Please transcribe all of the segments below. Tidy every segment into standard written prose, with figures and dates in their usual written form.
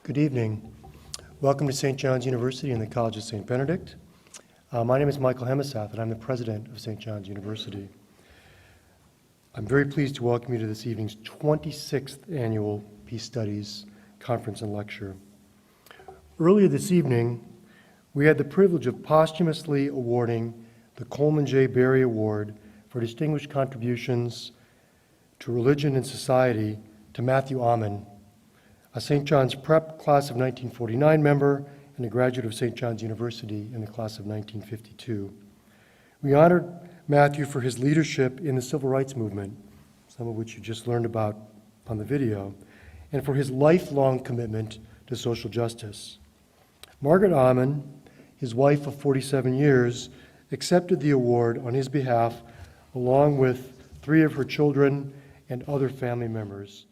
Good evening. Welcome to St. John's University and the College of St. Benedict. My name is Michael Hemisath, and I'm the president of St. John's University. I'm very pleased to welcome you to this evening's 26th annual Peace Studies Conference and Lecture. Earlier this evening, we had the privilege of posthumously awarding the Coleman J. Berry Award for distinguished contributions to religion and society to Matthew Amon, a St. John's Prep class of 1949 member and a graduate of St. John's University in the class of 1952. We honored Matthew for his leadership in the Civil Rights movement, some of which you just learned about on the video, and for his lifelong commitment to social justice. Margaret Amon, his wife of 47 years, accepted the award on his behalf along with 3 of her children and other family members.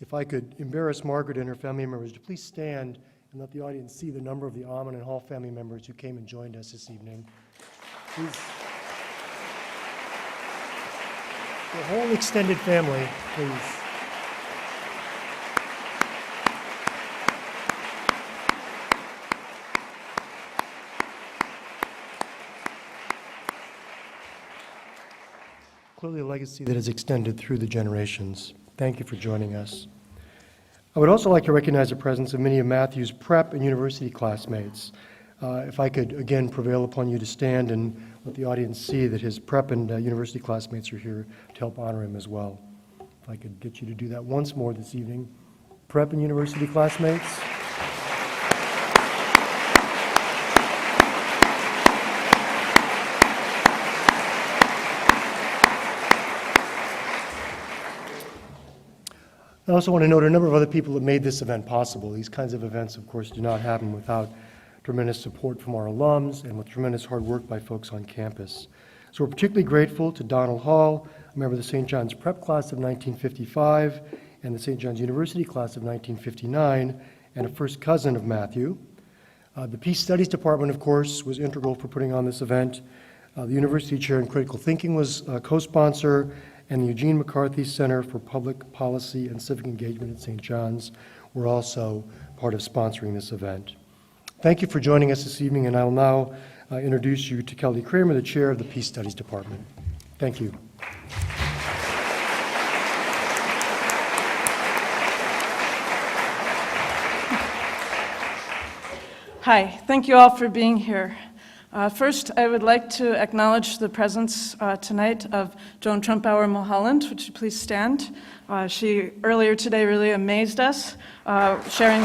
If I could embarrass Margaret and her family members to please stand and let the audience see the number of the Amon and Hall family members who came and joined us this evening. Please. The whole extended family, please. Clearly a legacy that is extended through the generations. Thank you for joining us. I would also like to recognize the presence of many of Matthew's prep and university classmates. If I could again prevail upon you to stand and let the audience see that his prep and university classmates are here to help honor him as well. If I could get you to do that once more this evening. Prep and university classmates. I also want to note a number of other people that made this event possible. These kinds of events, of course, do not happen without tremendous support from our alums and with tremendous hard work by folks on campus. So we're particularly grateful to Donald Hall, a member of the St. John's Prep class of 1955 and the St. John's University class of 1959, and a first cousin of Matthew. The Peace Studies Department, of course, was integral for putting on this event. The University Chair in Critical Thinking was a co-sponsor, and the Eugene McCarthy Center for Public Policy and Civic Engagement at St. John's were also part of sponsoring this event. Thank you for joining us this evening, and I will now introduce you to Kelly Kramer, the chair of the Peace Studies Department. Thank you. Hi, thank you all for being here. First, I would like to acknowledge the presence tonight of Joan Trumpauer Mulholland. Would you please stand? She earlier today really amazed us, sharing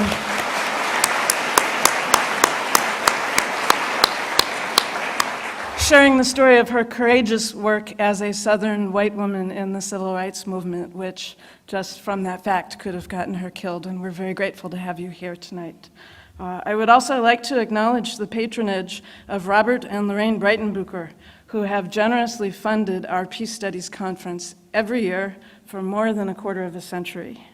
the story of her courageous work as a Southern white woman in the Civil Rights Movement, which just from that fact could have gotten her killed, and we're very grateful to have you here tonight. I would also like to acknowledge the patronage of Robert and Lorraine Breitenbucher, who have generously funded our Peace Studies Conference every year for more than a quarter of a century.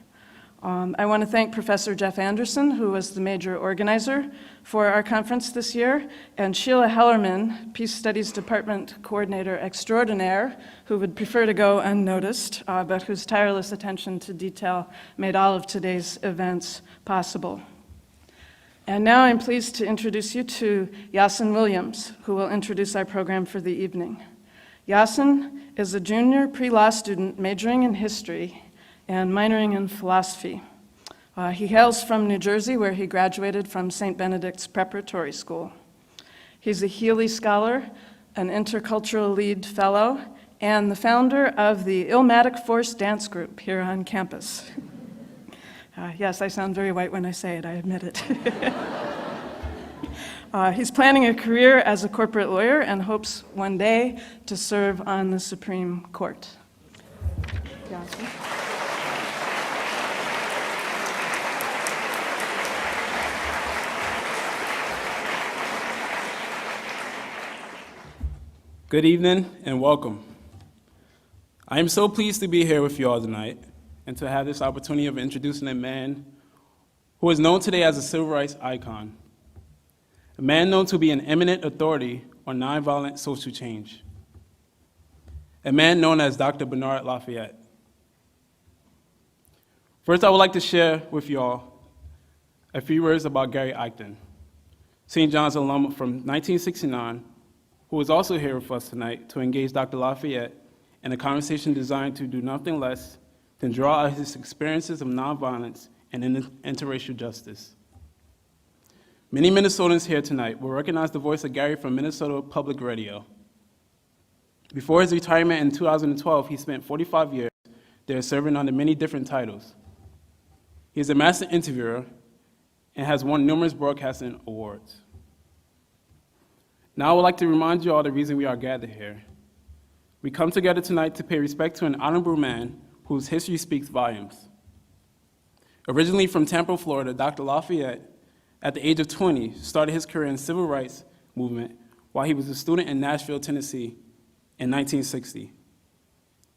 I want to thank Professor Jeff Anderson, who was the major organizer for our conference this year, and Sheila Hellerman, Peace Studies Department Coordinator Extraordinaire, who would prefer to go unnoticed, but whose tireless attention to detail made all of today's events possible. And now I'm pleased to introduce you to Yasin Williams, who will introduce our program for the evening. Yasin is a junior pre-law student majoring in history and minoring in philosophy. He hails from New Jersey, where he graduated from St. Benedict's Preparatory School. He's a Healy Scholar, an Intercultural Lead Fellow, and the founder of the Illmatic Force Dance Group here on campus. Yes, I sound very white when I say it, I admit it. He's planning a career as a corporate lawyer and hopes one day to serve on the Supreme Court. Yasin. Good evening and welcome. I am so pleased to be here with you all tonight and to have this opportunity of introducing a man who is known today as a civil rights icon, a man known to be an eminent authority on nonviolent social change, a man known as Dr. Bernard Lafayette. First, I would like to share with you all A few words about Gary Eichten, St. John's alum from 1969, who is also here with us tonight to engage Dr. Lafayette in a conversation designed to do nothing less than draw out his experiences of nonviolence and interracial justice. Many Minnesotans here tonight will recognize the voice of Gary from Minnesota Public Radio. Before his retirement in 2012, he spent 45 years there serving under many different titles. He is a master interviewer and has won numerous broadcasting awards. Now I would like to remind you all the reason we are gathered here. We come together tonight to pay respect to an honorable man whose history speaks volumes. Originally from Tampa, Florida, Dr. Lafayette, at the age of 20, started his career in the civil rights movement while he was a student in Nashville, Tennessee in 1960.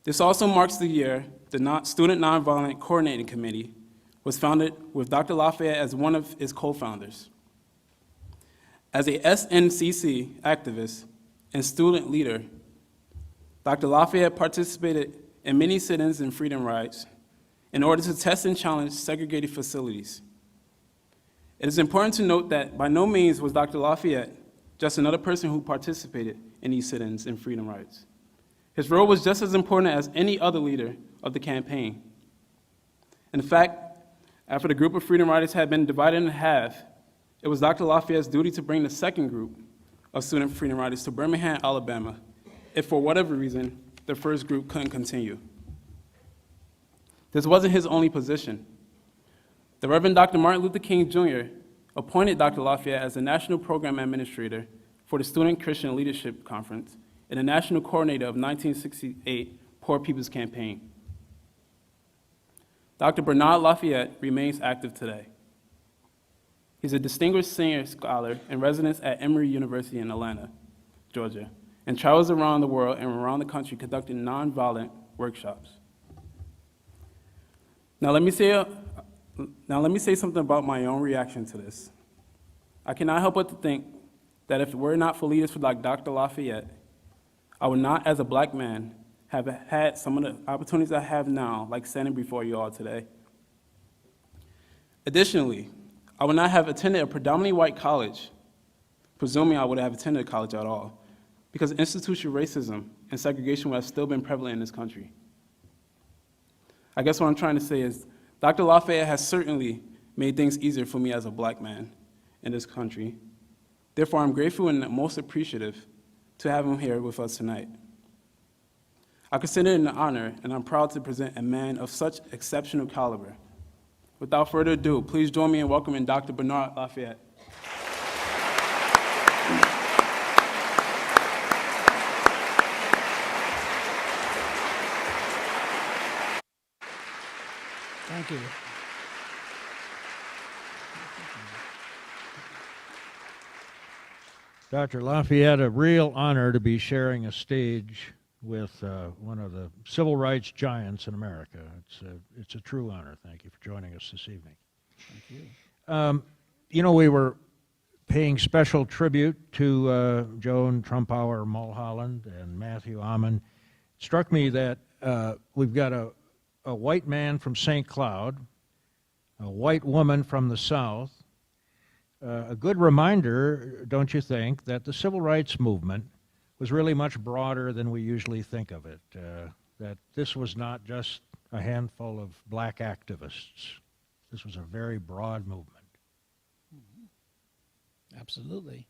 This also marks the year the Student Nonviolent Coordinating Committee was founded with Dr. Lafayette as one of its co-founders. As a SNCC activist and student leader, Dr. Lafayette participated in many sit-ins and freedom rides in order to test and challenge segregated facilities. It is important to note that by no means was Dr. Lafayette just another person who participated in these sit-ins and freedom rides. His role was just as important as any other leader of the campaign. In fact, after the group of freedom riders had been divided in half, it was Dr. Lafayette's duty to bring the second group of student freedom riders to Birmingham, Alabama, if for whatever reason the first group couldn't continue. This wasn't his only position. The Reverend Dr. Martin Luther King Jr. appointed Dr. Lafayette as the National Program Administrator for the Student Christian Leadership Conference and the National Coordinator of 1968 Poor People's Campaign. Dr. Bernard Lafayette remains active today. He's a distinguished senior scholar in residence at Emory University in Atlanta, Georgia, and travels around the world and around the country conducting nonviolent workshops. Now let me say something about my own reaction to this. I cannot help but to think that if it were not for leaders like Dr. Lafayette, I would not, as a black man, have had some of the opportunities I have now, like standing before you all today. Additionally, I would not have attended a predominantly white college, presuming I would have attended college at all, because institutional racism and segregation would have still been prevalent in this country. I guess what I'm trying to say is Dr. Lafayette has certainly made things easier for me as a black man in this country. Therefore, I'm grateful and most appreciative to have him here with us tonight. I consider it an honor, and I'm proud to present a man of such exceptional caliber. Without further ado, please join me in welcoming Dr. Bernard Lafayette. Thank you. Dr. Lafayette, a real honor to be sharing a stage with one of the civil rights giants in America. It's a true honor. Thank you for joining us this evening. Thank you. You know, we were paying special tribute to Joan Trumpauer Mulholland and Matthew Amon. It struck me that we've got a white man from St. Cloud, a white woman from the South. A good reminder, don't you think, that the civil rights movement was really much broader than we usually think of it, that this was not just a handful of black activists. This was a very broad movement. Absolutely.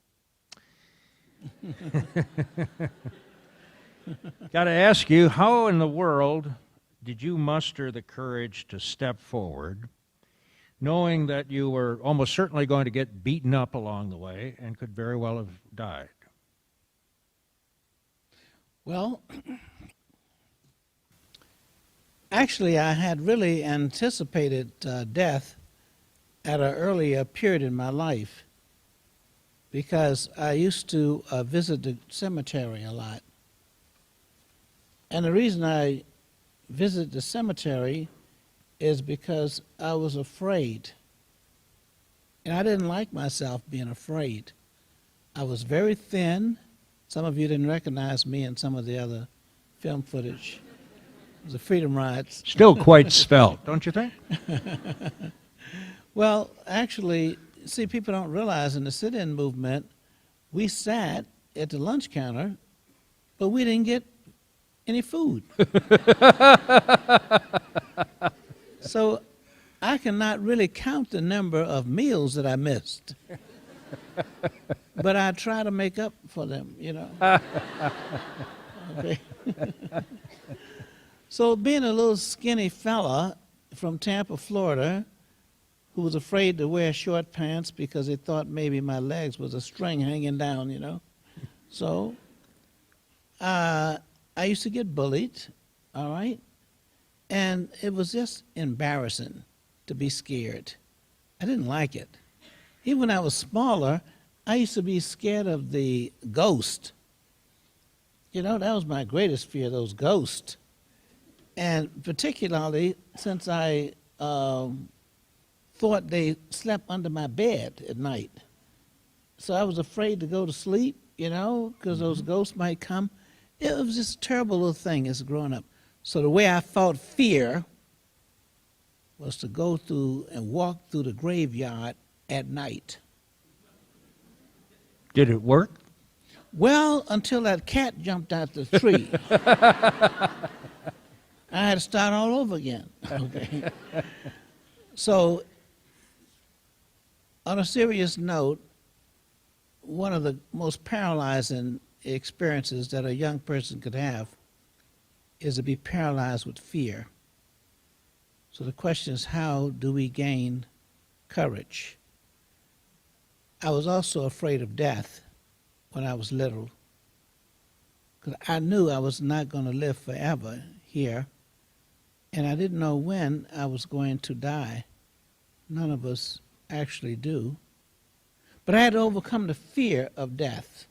Got to ask you, how in the world did you muster the courage to step forward, knowing that you were almost certainly going to get beaten up along the way and could very well have died? Well, actually, I had really anticipated death at an earlier period in my life because I used to visit the cemetery a lot. And the reason I visit the cemetery is because I was afraid. And I didn't like myself being afraid. I was very thin. Some of you didn't recognize me in some of the other film footage. It was the Freedom Rides. Still quite svelte, don't you think? Well, actually, see, people don't realize in the sit-in movement, we sat at the lunch counter, but we didn't get any food. So I cannot really count the number of meals that I missed. But I try to make up for them, you know. Okay. So being a little skinny fella from Tampa, Florida, who was afraid to wear short pants because they thought maybe my legs was a string hanging down, you know. So I used to get bullied, all right? And it was just embarrassing to be scared. I didn't like it. Even when I was smaller, I used to be scared of the ghost. You know, that was my greatest fear, those ghosts. And particularly since I thought they slept under my bed at night. So I was afraid to go to sleep, you know, because those ghosts might come. It was just a terrible little thing as growing up. So the way I fought fear was to go through and walk through the graveyard at night. Did it work? Well, until that cat jumped out the tree. I had to start all over again. Okay. So, on a serious note, one of the most paralyzing experiences that a young person could have is to be paralyzed with fear. So the question is, how do we gain courage? I was also afraid of death when I was little, because I knew I was not going to live forever here, and I didn't know when I was going to die. None of us actually do. But I had to overcome the fear of death.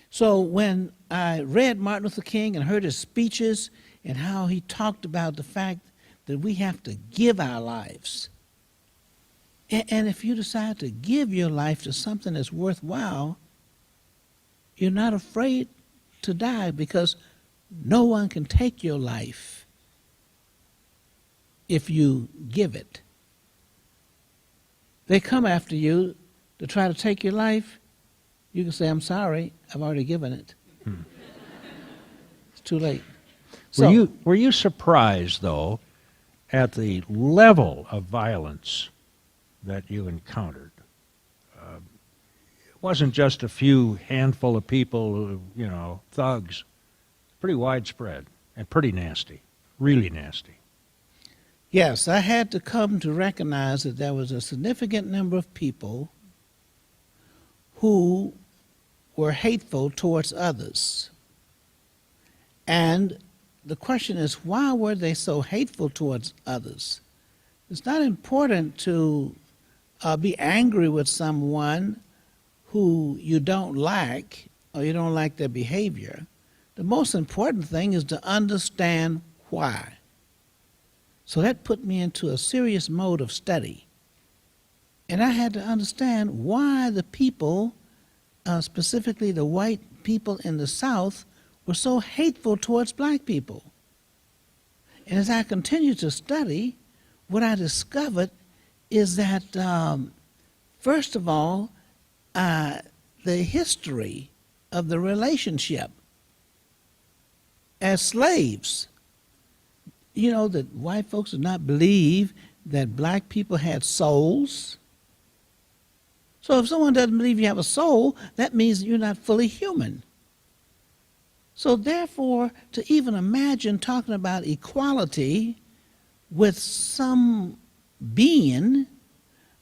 So when I read Martin Luther King and heard his speeches and how he talked about the fact that we have to give our lives, and if you decide to give your life to something that's worthwhile, you're not afraid to die because no one can take your life if you give it. They come after you to try to take your life. You can say, I'm sorry, I've already given it. It's too late. So, Were you surprised, though, at the level of violence that you encountered? It wasn't just a few handful of people, you know, thugs. Pretty widespread and pretty nasty, really nasty. yes, I had to come to recognize that there was a significant number of people who were hateful towards others. And the question is, why were they so hateful towards others? It's not important to be angry with someone who you don't like or you don't like their behavior. The most important thing is to understand why. So that put me into a serious mode of study. And I had to understand why the people, specifically the white people in the South, were so hateful towards black people. And as I continued to study, what I discovered is that, first of all, the history of the relationship as slaves. You know, that white folks did not believe that black people had souls. So if someone doesn't believe you have a soul, that means you're not fully human. So therefore, to even imagine talking about equality with some being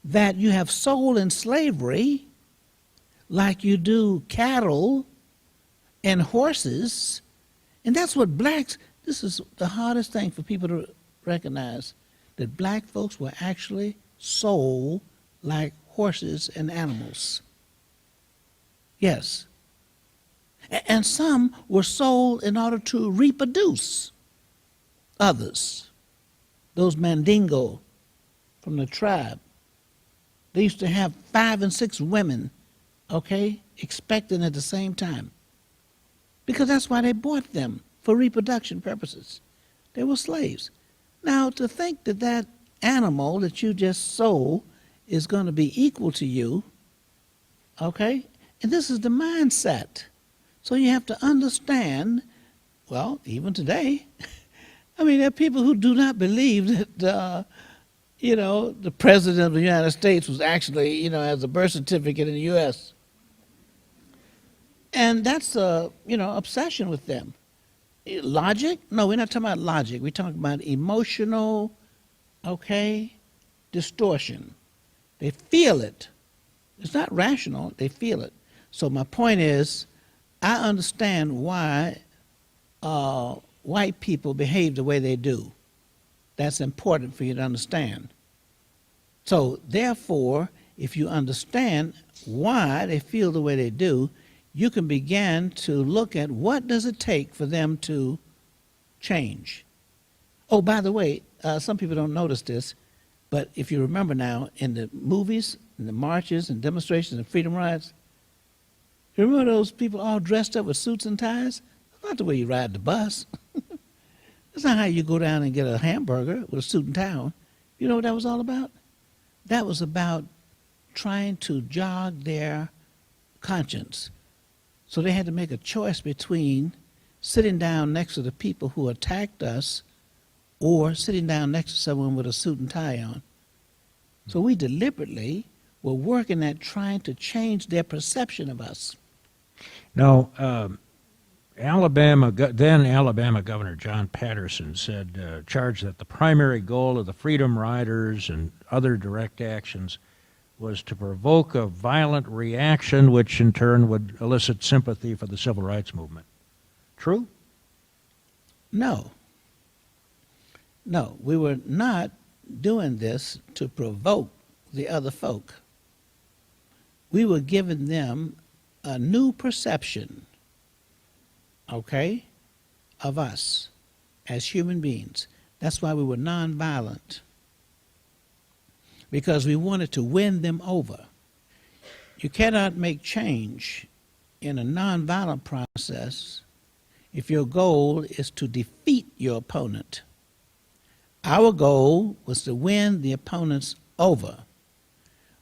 that you have sold in slavery, like you do cattle and horses, and that's what blacks, this is the hardest thing for people to recognize, that black folks were actually sold like horses and animals. Yes. And some were sold in order to reproduce others. Those Mandingo from the tribe, they used to have 5 and 6 women, okay, expecting at the same time. Because that's why they bought them, for reproduction purposes. They were slaves. Now, to think that that animal that you just sold is going to be equal to you, okay? And this is the mindset. So you have to understand, well, even today, I mean, there are people who do not believe that, the President of the United States was actually, has a birth certificate in the U.S. And that's a, obsession with them. Logic? No, we're not talking about logic. We're talking about emotional, distortion. They feel it. It's not rational. They feel it. So my point is, I understand why white people behave the way they do. That's important for you to understand. So therefore, if you understand why they feel the way they do, you can begin to look at what does it take for them to change. Oh, by the way, some people don't notice this, but if you remember now, in the movies, in the marches and demonstrations and freedom rides, you remember those people all dressed up with suits and ties? That's not the way you ride the bus. That's not how you go down and get a hamburger with a suit and tie on. You know what that was all about? That was about trying to jog their conscience. So they had to make a choice between sitting down next to the people who attacked us or sitting down next to someone with a suit and tie on. So we deliberately were working at trying to change their perception of us. Now, then Alabama Governor John Patterson charged that the primary goal of the Freedom Riders and other direct actions was to provoke a violent reaction, which in turn would elicit sympathy for the civil rights movement. True? No. No, we were not doing this to provoke the other folk. We were giving them a new perception, of us as human beings. That's why we were nonviolent, because we wanted to win them over. You cannot make change in a nonviolent process if your goal is to defeat your opponent. Our goal was to win the opponents over.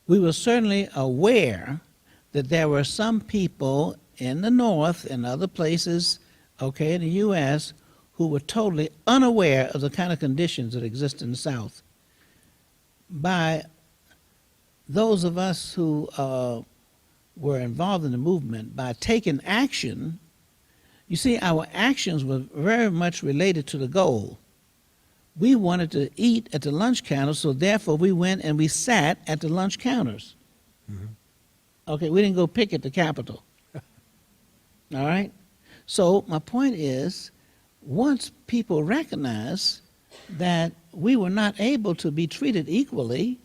We were certainly aware that there were some people in the North and other places, in the U.S., who were totally unaware of the kind of conditions that exist in the South. By those of us who were involved in the movement, by taking action, you see, our actions were very much related to the goal. We wanted to eat at the lunch counter, so therefore we went and we sat at the lunch counters. Mm-hmm. We didn't go picket the Capitol. All right? So my point is, once people recognize that we were not able to be treated equally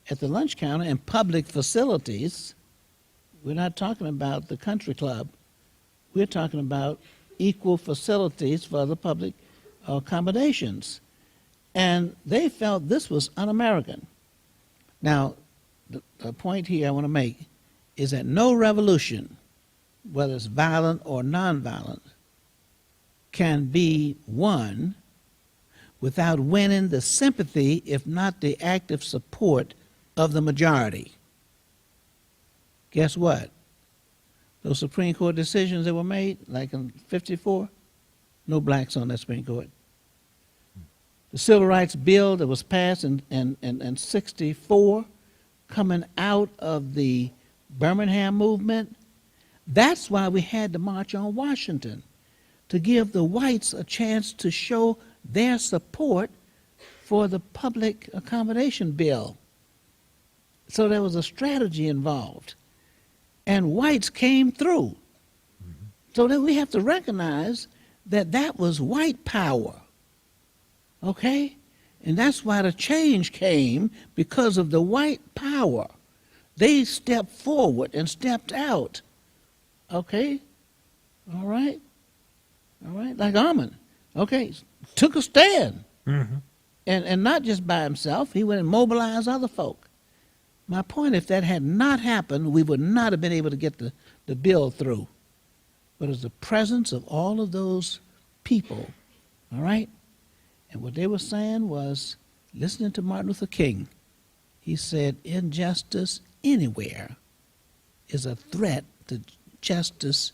at the lunch counter in public facilities, we're not talking about the country club, we're talking about equal facilities for the public accommodations. And they felt this was un-American. Now, the point here I want to make is that no revolution, whether it's violent or nonviolent, can be won without winning the sympathy, if not the active support, of the majority. Guess what? Those Supreme Court decisions that were made, like in '54, no blacks on that Supreme Court. The Civil Rights Bill that was passed in '64, coming out of the Birmingham movement, that's why we had to march on Washington, to give the whites a chance to show their support for the public accommodation bill. So there was a strategy involved. And whites came through. Mm-hmm. So then we have to recognize that that was white power. Okay? And that's why the change came, because of the white power. They stepped forward and stepped out. Okay? All right? All right? Like Armin. Okay? Took a stand. Mm-hmm. And not just by himself. He went and mobilized other folk. My point, if that had not happened, we would not have been able to get the bill through. But it's the presence of all of those people, all right? And what they were saying was, listening to Martin Luther King, he said, injustice anywhere is a threat to justice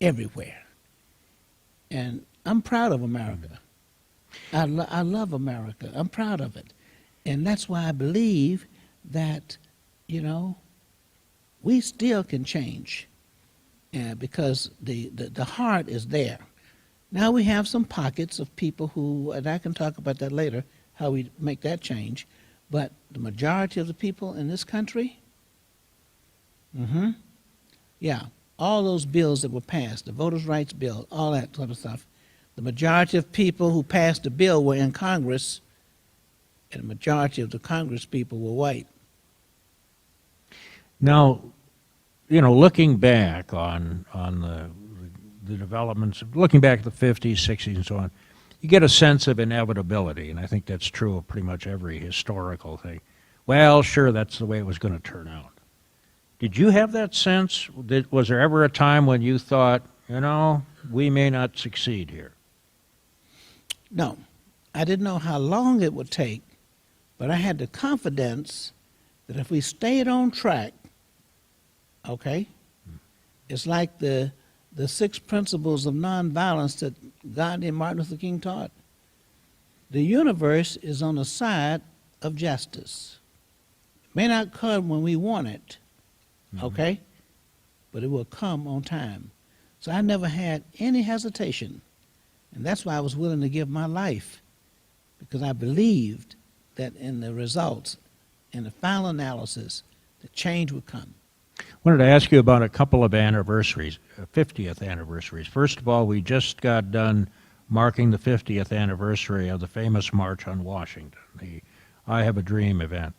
everywhere. And I'm proud of America. I love America. I'm proud of it. And that's why I believe that, you know, we still can change because the heart is there. Now we have some pockets of people who, and I can talk about that later, how we make that change, but the majority of the people in this country, yeah, all those bills that were passed, the voters' rights bill, all that sort of stuff, the majority of people who passed the bill were in Congress, and the majority of the Congress people were white. Now, you know, looking back on the developments, looking back at the 50s, 60s, and so on, you get a sense of inevitability, and I think that's true of pretty much every historical thing. Well, sure, that's the way it was going to turn out. Did you have that sense? Was there ever a time when you thought, you know, we may not succeed here? No, I didn't know how long it would take, but I had the confidence that if we stayed on track, okay, it's like the 6 principles of nonviolence that Gandhi and Martin Luther King taught. The universe is on the side of justice. It may not come when we want it, okay, but it will come on time. So I never had any hesitation, and that's why I was willing to give my life, because I believed that in the results, in the final analysis, the change would come. I wanted to ask you about a couple of anniversaries, 50th anniversaries. First of all, we just got done marking the 50th anniversary of the famous March on Washington, the I Have a Dream event.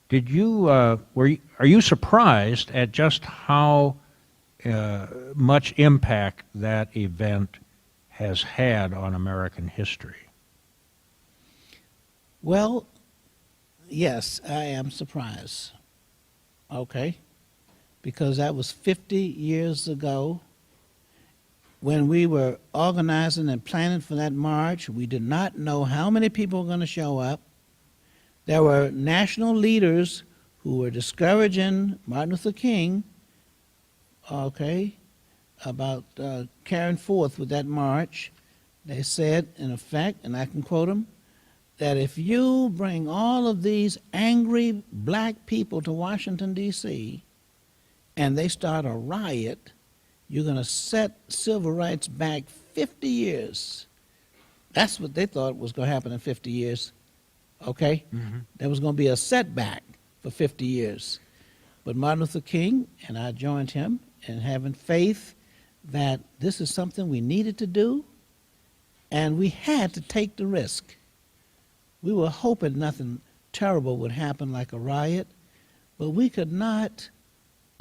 Did you, are you surprised at just how much impact that event has had on American history? Well, yes, I am surprised, okay, because that was 50 years ago. When we were organizing and planning for that march, we did not know how many people were going to show up. There were national leaders who were discouraging Martin Luther King, okay, about carrying forth with that march. They said, in effect, and I can quote them, that if you bring all of these angry black people to Washington, D.C., and they start a riot, you're going to set civil rights back 50 years. That's what they thought was going to happen in 50 years, okay? There was going to be a setback for 50 years. But Martin Luther King, and I joined him in having faith that this is something we needed to do, and we had to take the risk. We were hoping nothing terrible would happen like a riot, but we could not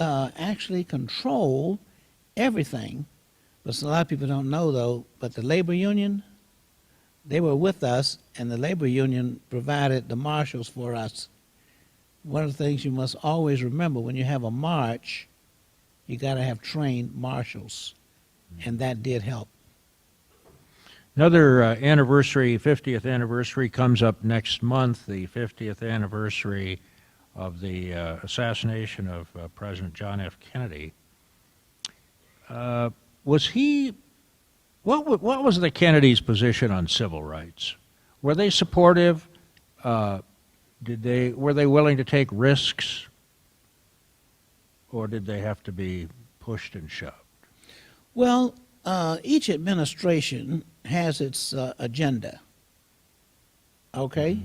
actually control everything. But a lot of people don't know, though, but the labor union, they were with us, and the labor union provided the marshals for us. One of the things you must always remember when you have a march, you got to have trained marshals, and that did help. Another anniversary, 50th anniversary, comes up next month, the 50th anniversary of the assassination of President John F. Kennedy. What was the Kennedys' position on civil rights? Were they supportive? Were they willing to take risks? Or did they have to be pushed and shoved? Well, each administration has its agenda, okay?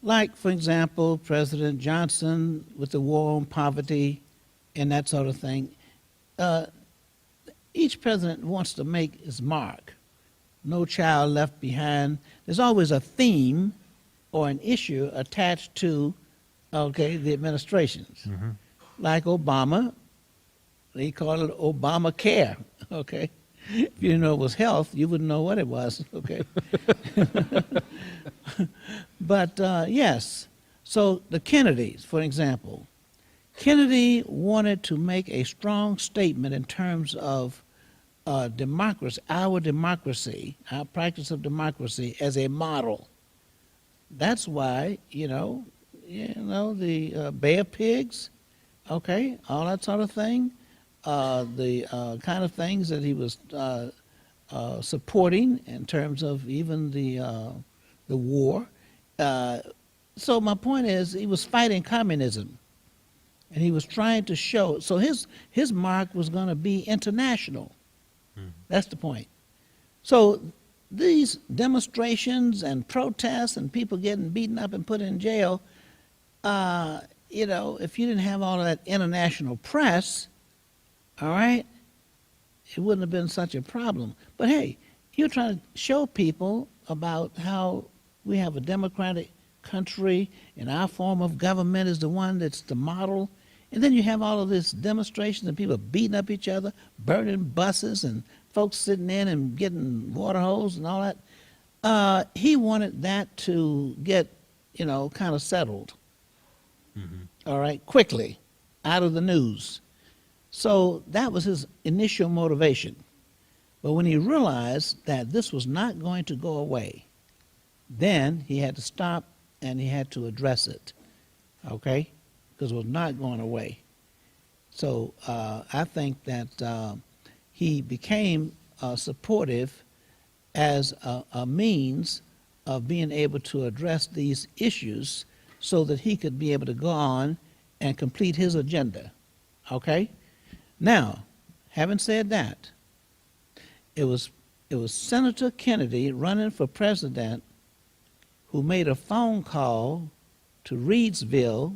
Like, for example, President Johnson with the war on poverty and that sort of thing. Each president wants to make his mark. No child left behind. There's always a theme or an issue attached to, okay, the administrations. Like Obama, they call it Obamacare, okay? If you didn't know it was health, you wouldn't know what it was, okay? But yes, so the Kennedys, for example, Kennedy wanted to make a strong statement in terms of democracy, our practice of democracy as a model. That's why, the Bay of Pigs, okay, all that sort of thing, the kind of things that he was supporting in terms of even the war. So my point is, he was fighting communism, and he was trying to show. So his mark was going to be international. That's the point. So these demonstrations and protests and people getting beaten up and put in jail, if you didn't have all of that international press, all right, it wouldn't have been such a problem. But hey, you're trying to show people about how we have a democratic country and our form of government is the one that's the model. And then you have all of this demonstrations and people beating up each other, burning buses, and folks sitting in and getting water hose and all that. He wanted that to get, kind of settled, all right, quickly, out of the news. So that was his initial motivation. But when he realized that this was not going to go away, then he had to stop and he had to address it, okay? Because it was not going away. So I think that he became supportive as a means of being able to address these issues so that he could be able to go on and complete his agenda, okay? Now, having said that, it was Senator Kennedy running for president who made a phone call to Reidsville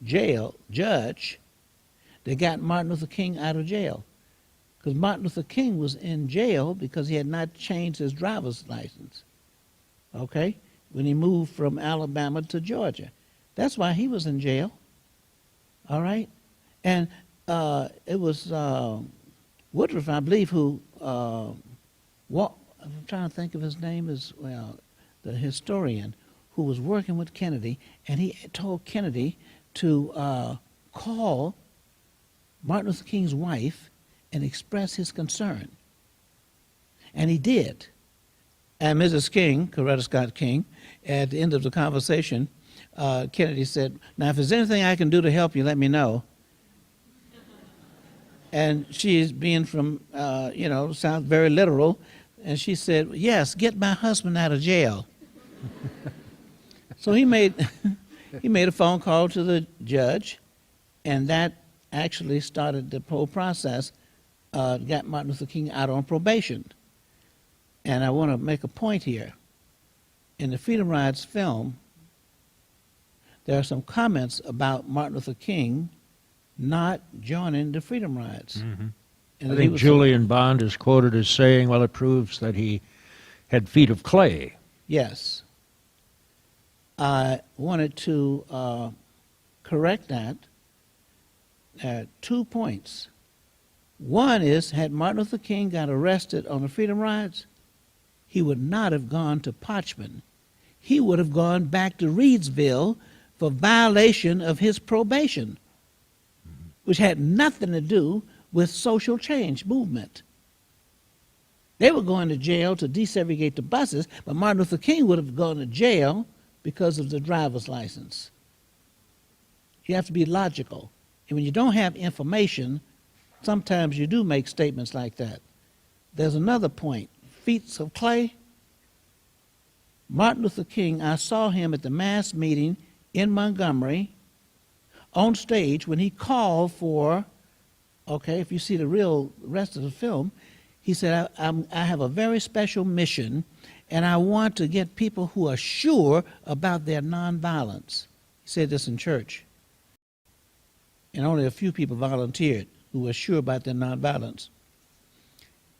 jail judge that got Martin Luther King out of jail. Because Martin Luther King was in jail because he had not changed his driver's license, okay, when he moved from Alabama to Georgia. That's why he was in jail, all right? And it was Woodruff, I believe, who, I'm trying to think of his name as well, the historian who was working with Kennedy, and he told Kennedy to call Martin Luther King's wife and express his concern. And he did. And Mrs. King, Coretta Scott King, at the end of the conversation, Kennedy said, "Now, if there's anything I can do to help you, let me know." And she is being from, sounds very literal, and she said, "Yes, get my husband out of jail." So he made a phone call to the judge, and that actually started the whole process, got Martin Luther King out on probation. And I want to make a point here. In the Freedom Rides film, there are some comments about Martin Luther King not joining the Freedom Rides. Mm-hmm. And I that he think was- Julian Bond is quoted as saying, well, it proves that he had feet of clay. Yes. I wanted to correct that at 2 points. One is, had Martin Luther King got arrested on the Freedom Rides, he would not have gone to Potchman. He would have gone back to Reidsville for violation of his probation, which had nothing to do with social change movement. They were going to jail to desegregate the buses, but Martin Luther King would have gone to jail because of the driver's license. You have to be logical. And when you don't have information, sometimes you do make statements like that. There's another point. Feet of clay. Martin Luther King, I saw him at the mass meeting in Montgomery on stage when he called for, okay, if you see the real rest of the film, he said, I have a very special mission, and I want to get people who are sure about their nonviolence. He said this in church. And only a few people volunteered who were sure about their nonviolence.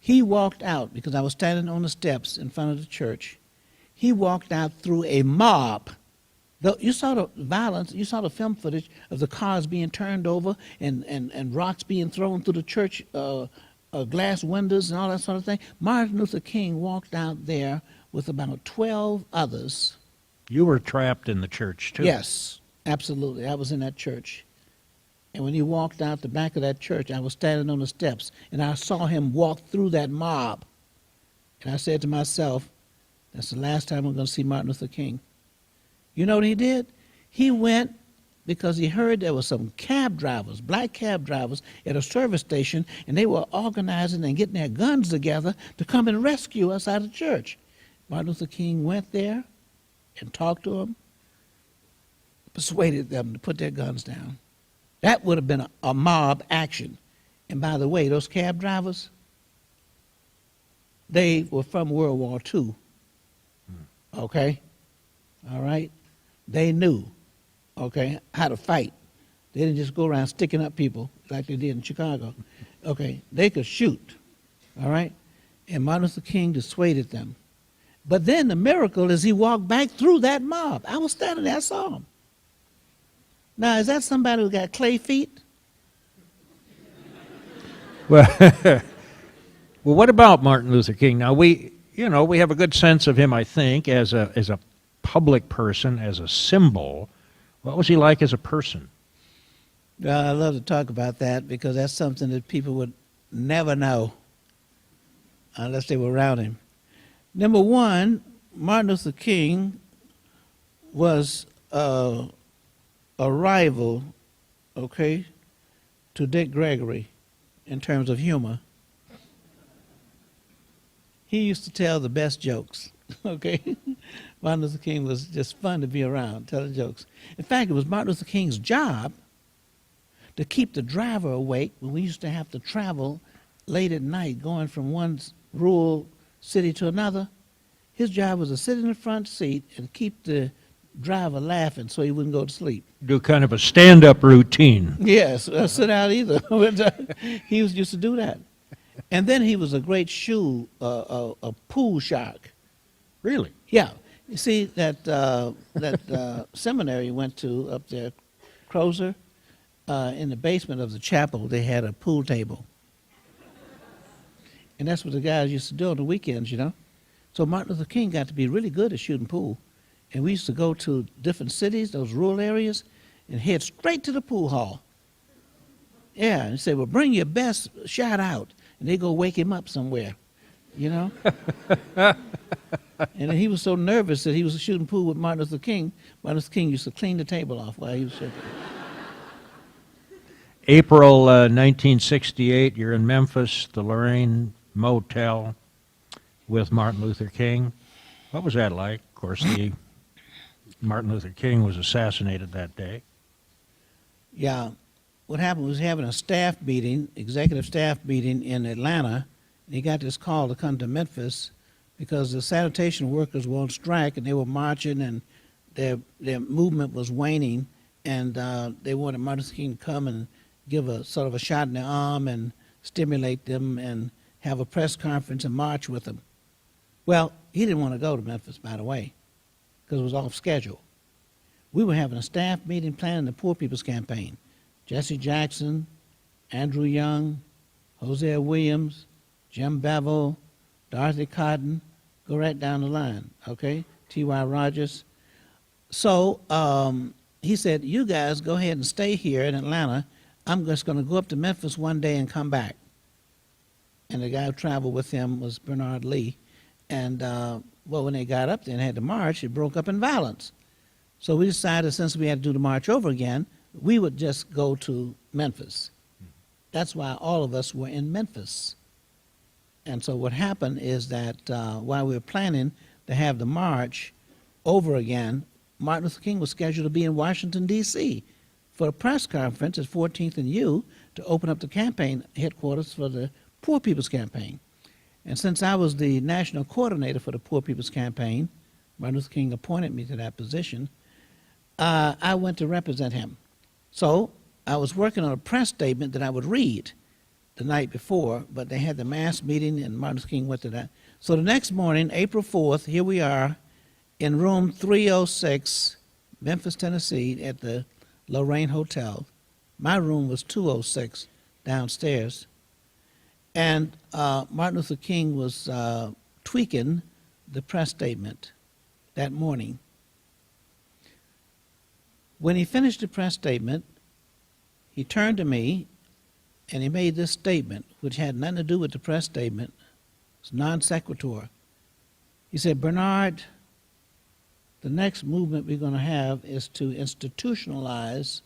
He walked out, because I was standing on the steps in front of the church. He walked out through a mob. You saw the violence, you saw the film footage of the cars being turned over and rocks being thrown through the church glass windows and all that sort of thing. Martin Luther King walked out there with about 12 others. You were trapped in the church, too. Yes, absolutely. I was in that church. And when he walked out the back of that church, I was standing on the steps, and I saw him walk through that mob. And I said to myself, that's the last time I'm going to see Martin Luther King. You know what he did? He went because he heard there were some cab drivers, black cab drivers, at a service station, and they were organizing and getting their guns together to come and rescue us out of church. Martin Luther King went there and talked to them, persuaded them to put their guns down. That would have been a mob action. And by the way, those cab drivers, they were from World War II. Okay? All right? They knew, okay, how to fight. They didn't just go around sticking up people like they did in Chicago. Okay? They could shoot. All right? And Martin Luther King dissuaded them. But then the miracle is he walked back through that mob. I was standing there, I saw him. Now, is that somebody who got clay feet? Well, well, what about Martin Luther King? Now, we have a good sense of him, I think, as a public person, as a symbol. What was he like as a person? I love to talk about that because that's something that people would never know unless they were around him. Number one, Martin Luther King was a rival, okay, to Dick Gregory in terms of humor. He used to tell the best jokes, okay? Martin Luther King was just fun to be around, telling jokes. In fact, it was Martin Luther King's job to keep the driver awake when we used to have to travel late at night going from one rural city to another. His job was to sit in the front seat and keep the driver laughing so he wouldn't go to sleep. Do kind of a stand-up routine. Yes, sit out either. He used to do that. And then he was a great a pool shark. Really? Yeah. You see, that seminary went to up there, Crozer, in the basement of the chapel, they had a pool table. And that's what the guys used to do on the weekends, you know. So Martin Luther King got to be really good at shooting pool. And we used to go to different cities, those rural areas, and head straight to the pool hall. Yeah, and say, well, bring your best shot out. And they go wake him up somewhere, you know. And he was so nervous that he was shooting pool with Martin Luther King. Martin Luther King used to clean the table off while he was shooting. April 1968, you're in Memphis, the Lorraine Motel with Martin Luther King. What was that like? Of course, Martin Luther King was assassinated that day. Yeah. What happened was having a staff meeting, executive staff meeting in Atlanta, and he got this call to come to Memphis because the sanitation workers were on strike and they were marching and their movement was waning, and they wanted Martin Luther King to come and give a sort of a shot in the arm and stimulate them and have a press conference and march with them. Well, he didn't want to go to Memphis, by the way, because it was off schedule. We were having a staff meeting planning the Poor People's Campaign. Jesse Jackson, Andrew Young, Hosea Williams, Jim Bevel, Dorothy Cotton, go right down the line, okay? T.Y. Rogers. So he said, you guys go ahead and stay here in Atlanta. I'm just going to go up to Memphis one day and come back. And the guy who traveled with him was Bernard Lee. And, well, when they got up there and had the march, it broke up in violence. So we decided, since we had to do the march over again, we would just go to Memphis. That's why all of us were in Memphis. And so what happened is that while we were planning to have the march over again, Martin Luther King was scheduled to be in Washington, D.C. for a press conference at 14th and U to open up the campaign headquarters for the Poor People's Campaign. And since I was the national coordinator for the Poor People's Campaign, Martin Luther King appointed me to that position, I went to represent him. So I was working on a press statement that I would read the night before, but they had the mass meeting and Martin Luther King went to that. So the next morning, April 4th, here we are in room 306, Memphis, Tennessee, at the Lorraine Hotel. My room was 206 downstairs. And Martin Luther King was tweaking the press statement that morning. When he finished the press statement, he turned to me and he made this statement, which had nothing to do with the press statement. It's non sequitur. He said, Bernard, the next movement we're going to have is to institutionalize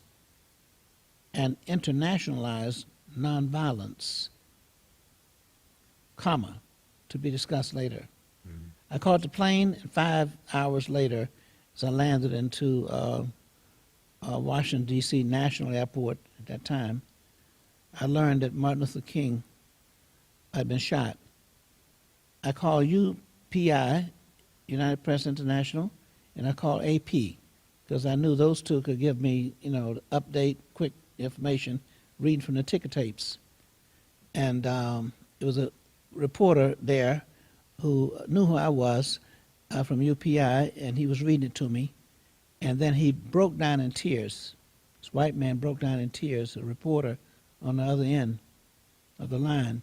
and internationalize nonviolence, comma, to be discussed later. I caught the plane, and 5 hours later, as I landed into Washington, D.C. National Airport at that time, I learned that Martin Luther King had been shot. I called UPI, United Press International, and I called AP, because I knew those two could give me, the update, quick information, reading from the ticker tapes. And it was a reporter there who knew who I was from UPI, and he was reading it to me. And then he broke down in tears. This white man broke down in tears, a reporter on the other end of the line.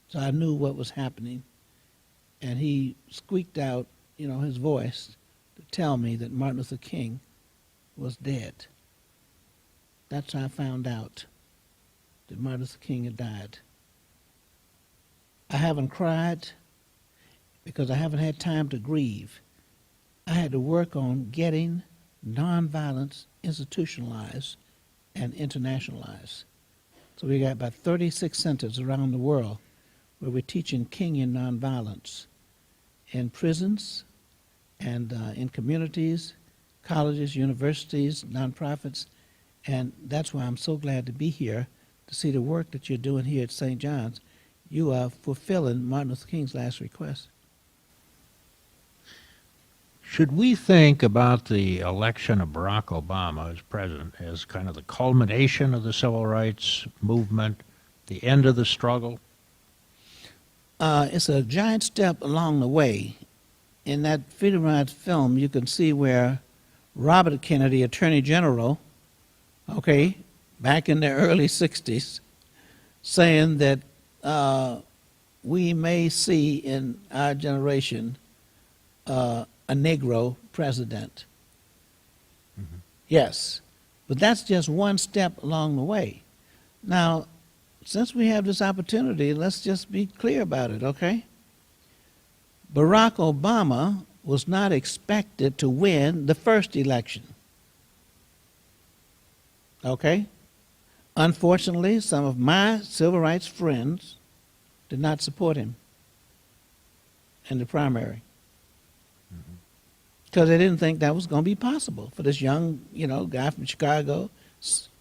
So I knew what was happening. And he squeaked out, his voice to tell me that Martin Luther King was dead. That's how I found out that Martin Luther King had died. I haven't cried because I haven't had time to grieve. I had to work on getting nonviolence institutionalized and internationalized. So we got about 36 centers around the world where we're teaching Kingian nonviolence in prisons and in communities, colleges, universities, nonprofits, and that's why I'm so glad to be here to see the work that you're doing here at St. John's. You are fulfilling Martin Luther King's last request. Should we think about the election of Barack Obama as president as kind of the culmination of the civil rights movement, the end of the struggle? It's a giant step along the way. In that Freedom Rides film, you can see where Robert Kennedy, Attorney General, back in the early 60s, saying that we may see in our generation a Negro president. Mm-hmm. Yes, but that's just one step along the way. Now, since we have this opportunity, let's just be clear about it, okay? Barack Obama was not expected to win the first election. Okay? Unfortunately, some of my civil rights friends did not support him in the primary because they didn't think that was going to be possible for this young, guy from Chicago,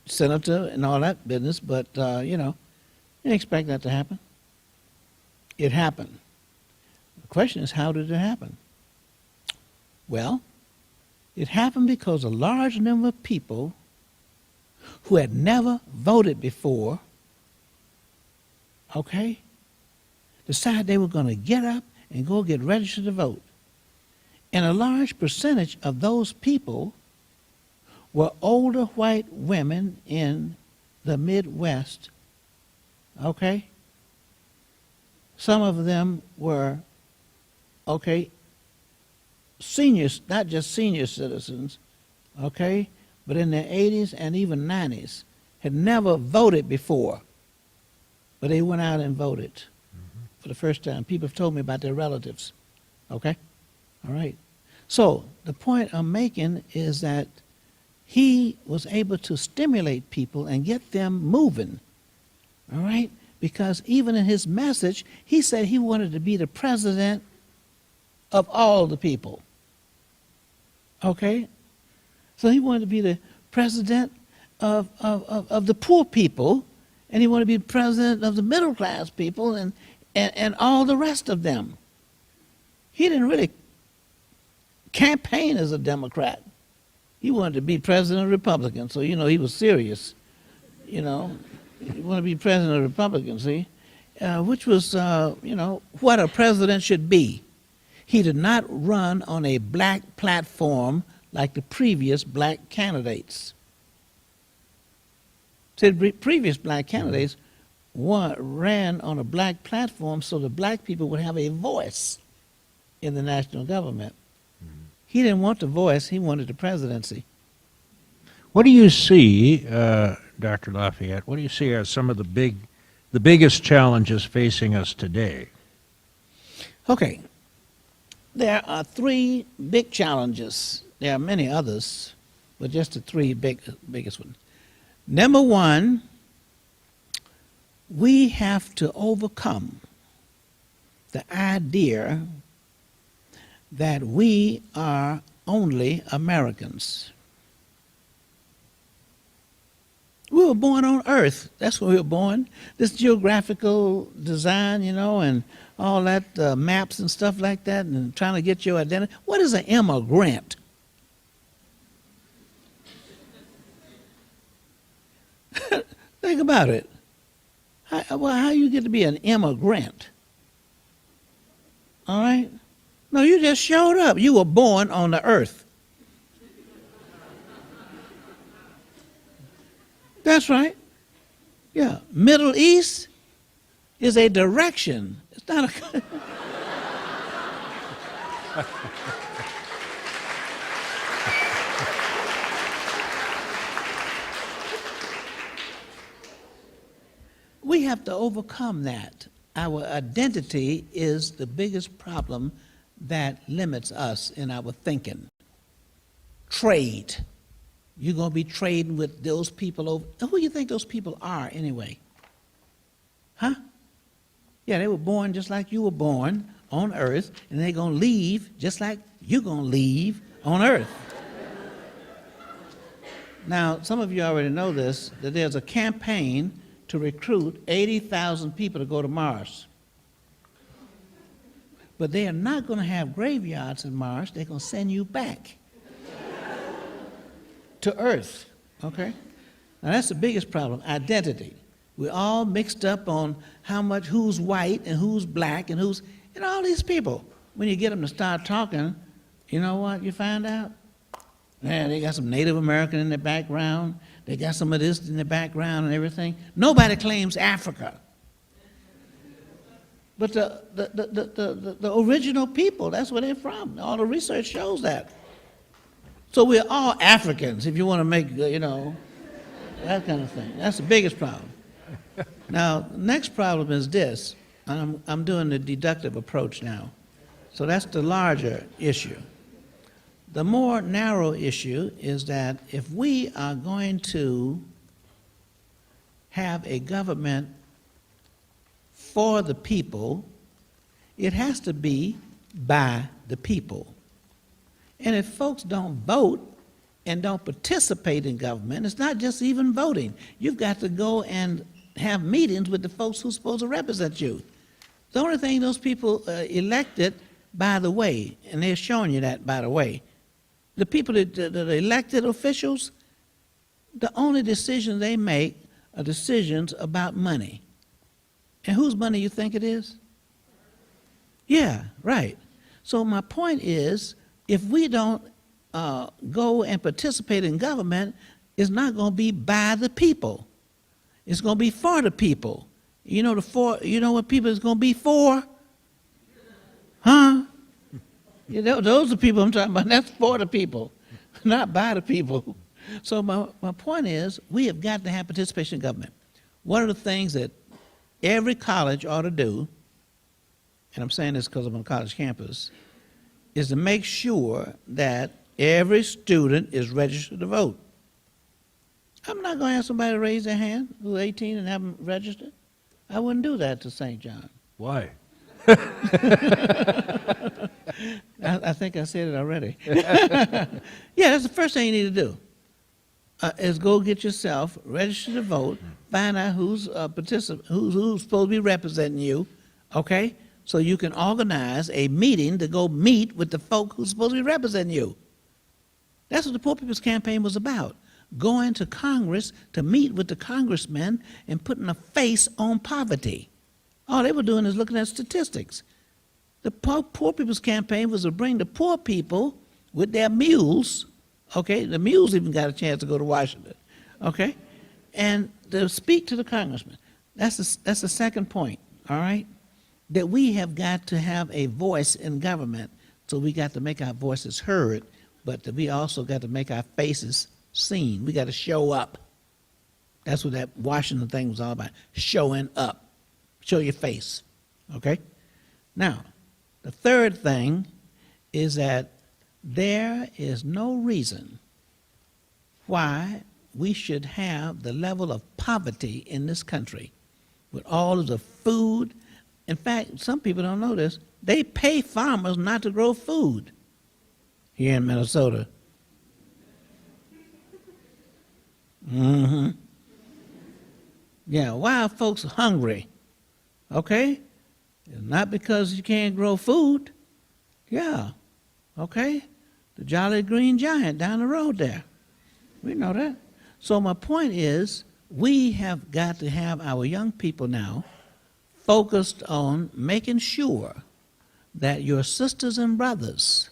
senator and all that business, but, you didn't expect that to happen. It happened. The question is, how did it happen? Well, it happened because a large number of people who had never voted before, decided they were going to get up and go get registered to vote. And a large percentage of those people were older white women in the Midwest, Some of them were, seniors, not just senior citizens, but in their 80s and even 90s, had never voted before, but they went out and voted for the first time. People have told me about their relatives, All right. So the point I'm making is that he was able to stimulate people and get them moving, all right? Because even in his message, he said he wanted to be the president of all the people, So he wanted to be the president of the poor people, and he wanted to be the president of the middle class people and all the rest of them. He didn't really campaign as a Democrat. He wanted to be president of Republicans, so he was serious. He wanted to be president of Republicans, which was what a president should be. He did not run on a black platform like the previous black candidates. So the previous black candidates ran on a black platform so the black people would have a voice in the national government. He didn't want the voice, he wanted the presidency. What do you see, Dr. Lafayette, what do you see as some of the biggest challenges facing us today? Okay. There are three big challenges. There are many others, but just the three biggest ones. Number one, we have to overcome the idea that we are only Americans. We were born on Earth. That's where we were born. This geographical design, you know, and all that maps and stuff like that, and trying to get your identity. What is an immigrant? Think about it. How you get to be an immigrant? All right? No, you just showed up. You were born on the earth. That's right. Yeah. Middle East is a direction. It's not a... We have to overcome that. Our identity is the biggest problem that limits us in our thinking. Trade. You're going to be trading with those people over. Who do you think those people are anyway? Huh? Yeah, they were born just like you were born on earth, and they're going to leave just like you're going to leave on earth. Now, some of you already know this, that there's a campaign to recruit 80,000 people to go to Mars. But they are not going to have graveyards in Mars. They're going to send you back to Earth, okay? Now, that's the biggest problem, identity. We're all mixed up on who's white and who's black and who's, and all these people. When you get them to start talking, you know what you find out? Yeah, they got some Native American in the background. They got some of this in the background and everything. Nobody claims Africa. But the original people, that's where they're from. All the research shows that. So we're all Africans, if you want to make, you know, that kind of thing. That's the biggest problem. Now, the next problem is this. I'm doing the deductive approach now. So that's the larger issue. The more narrow issue is that if we are going to have a government for the people, it has to be by the people. And if folks don't vote and don't participate in government, it's not just even voting. You've got to go and have meetings with the folks who's supposed to represent you. The only thing those people elected, by the way, and they're showing you that, by the way, the people that are elected officials, the only decisions they make are decisions about money. And whose money you think it is? Yeah, right. So my point is, if we don't go and participate in government, it's not going to be by the people. It's going to be for the people. You know what people is going to be for? Huh? You know, those are the people I'm talking about. That's for the people, not by the people. So my point is, we have got to have participation in government. One of the things that every college ought to do, and I'm saying this because I'm on a college campus, is to make sure that every student is registered to vote. I'm not going to ask somebody to raise their hand who's 18 and have them registered. I wouldn't do that to St. John. Why? I think I said it already. Yeah, that's the first thing you need to do, is go get yourself registered to vote, find out who's supposed to be representing you, okay? So you can organize a meeting to go meet with the folk who's supposed to be representing you. That's what the Poor People's Campaign was about, going to Congress to meet with the congressmen and putting a face on poverty. All they were doing is looking at statistics. The Poor People's Campaign was to bring the poor people with their mules, okay? The mules even got a chance to go to Washington, okay? And to speak to the congressman. That's the second point, all right? That we have got to have a voice in government, so we got to make our voices heard, but that we also got to make our faces seen. We got to show up. That's what that Washington thing was all about, showing up. Show your face, okay? Now, the third thing is that there is no reason why we should have the level of poverty in this country with all of the food. In fact, some people don't know this. They pay farmers not to grow food here in Minnesota. Mm-hmm. Yeah, why are folks hungry? Okay? It's not because you can't grow food. Yeah, okay? The Jolly Green Giant down the road there. We know that. So my point is, we have got to have our young people now focused on making sure that your sisters and brothers,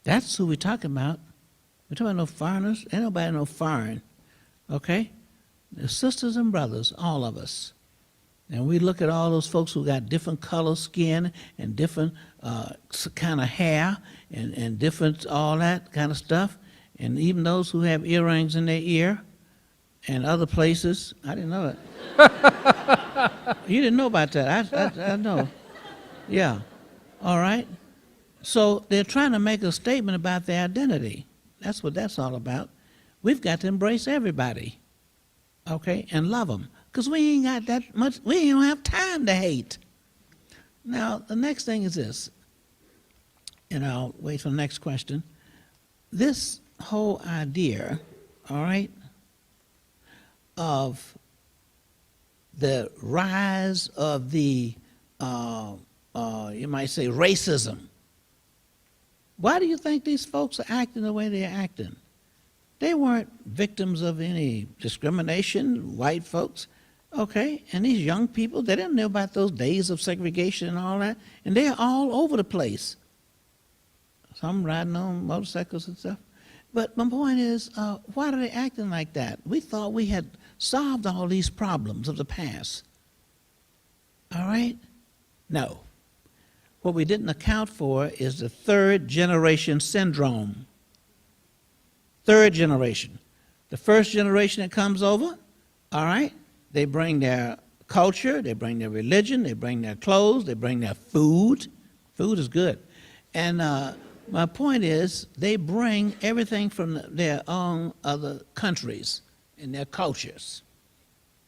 that's who we're talking about. We're talking about no foreigners. Ain't nobody no foreign. Okay? The sisters and brothers, all of us. And we look at all those folks who got different color skin and different kind of hair and different all that kind of stuff. And even those who have earrings in their ear and other places. I didn't know that. You didn't know about that. I know. Yeah. All right. So they're trying to make a statement about their identity. That's what that's all about. We've got to embrace everybody, okay, and love them. Because we ain't got that much, we don't have time to hate. Now, the next thing is this, and I'll wait for the next question. This whole idea, all right, of the rise of the, you might say, racism. Why do you think these folks are acting the way they're acting? They weren't victims of any discrimination, white folks. Okay, and these young people, they didn't know about those days of segregation and all that, and they're all over the place. Some riding on motorcycles and stuff. But my point is, why are they acting like that? We thought we had solved all these problems of the past. All right? No. What we didn't account for is the third generation syndrome. Third generation. The first generation that comes over, all right, they bring their culture, they bring their religion, they bring their clothes, they bring their food. Food is good. And my point is, they bring everything from their own other countries and their cultures.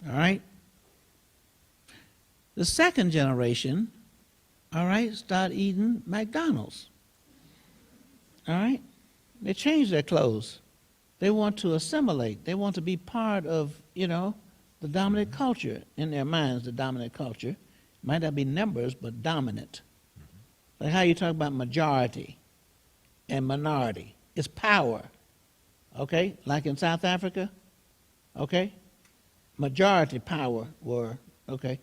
All right? The second generation, all right, start eating McDonald's. All right? They change their clothes. They want to assimilate. They want to be part of, you know, the dominant culture. In their minds, the dominant culture. Might not be numbers, but dominant. Like how you talk about majority and minority. It's power. Okay? Like in South Africa. Okay? Majority power were, okay,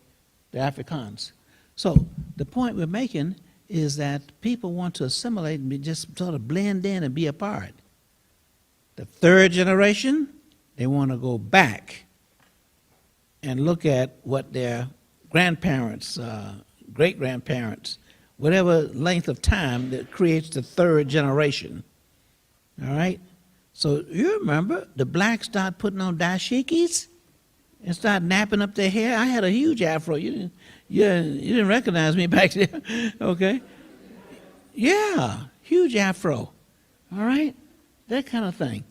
the Afrikaans. So the point we're making is that people want to assimilate and just sort of blend in and be a part. The third generation, they want to go back and look at what their grandparents, great-grandparents, whatever length of time that creates the third generation. All right? So you remember the blacks start putting on dashikis and start napping up their hair. I had a huge afro. You didn't recognize me back there, okay? Yeah, huge afro, all right? That kind of thing,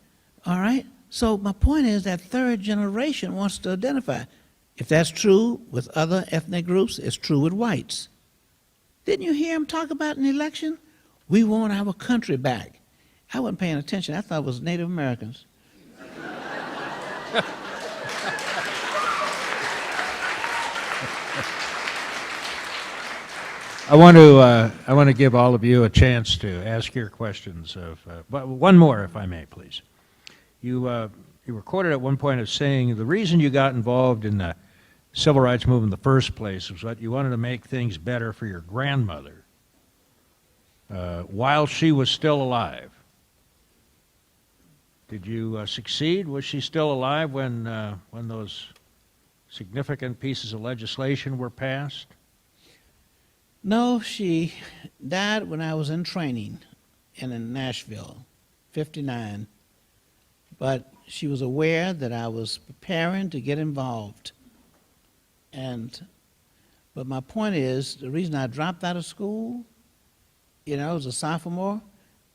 all right? So my point is that third generation wants to identify. If that's true with other ethnic groups, it's true with whites. Didn't you hear him talk about an election? We want our country back. I wasn't paying attention. I thought it was Native Americans. I want to give all of you a chance to ask your questions. But one more, if I may, please. You were quoted at one point as saying the reason you got involved in the civil rights movement in the first place was that you wanted to make things better for your grandmother while she was still alive. Did you succeed? Was she still alive when those significant pieces of legislation were passed? No, she died when I was in training in Nashville, 59. But she was aware that I was preparing to get involved. But my point is, the reason I dropped out of school I was a sophomore,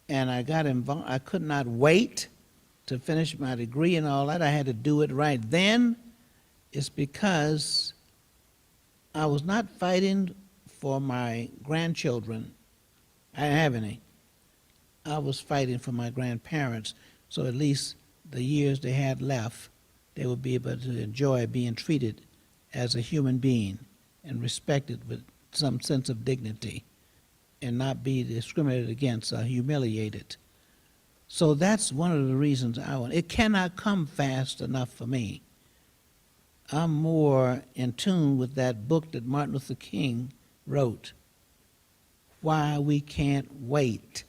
and I got involved. I could not wait to finish my degree and all that. I had to do it right then. It's because I was not fighting for my grandchildren. I didn't have any. I was fighting for my grandparents, so at least the years they had left, they would be able to enjoy being treated as a human being and respected with some sense of dignity and not be discriminated against or humiliated. So that's one of the reasons I want. It cannot come fast enough for me. I'm more in tune with that book that Martin Luther King wrote, Why We Can't Wait.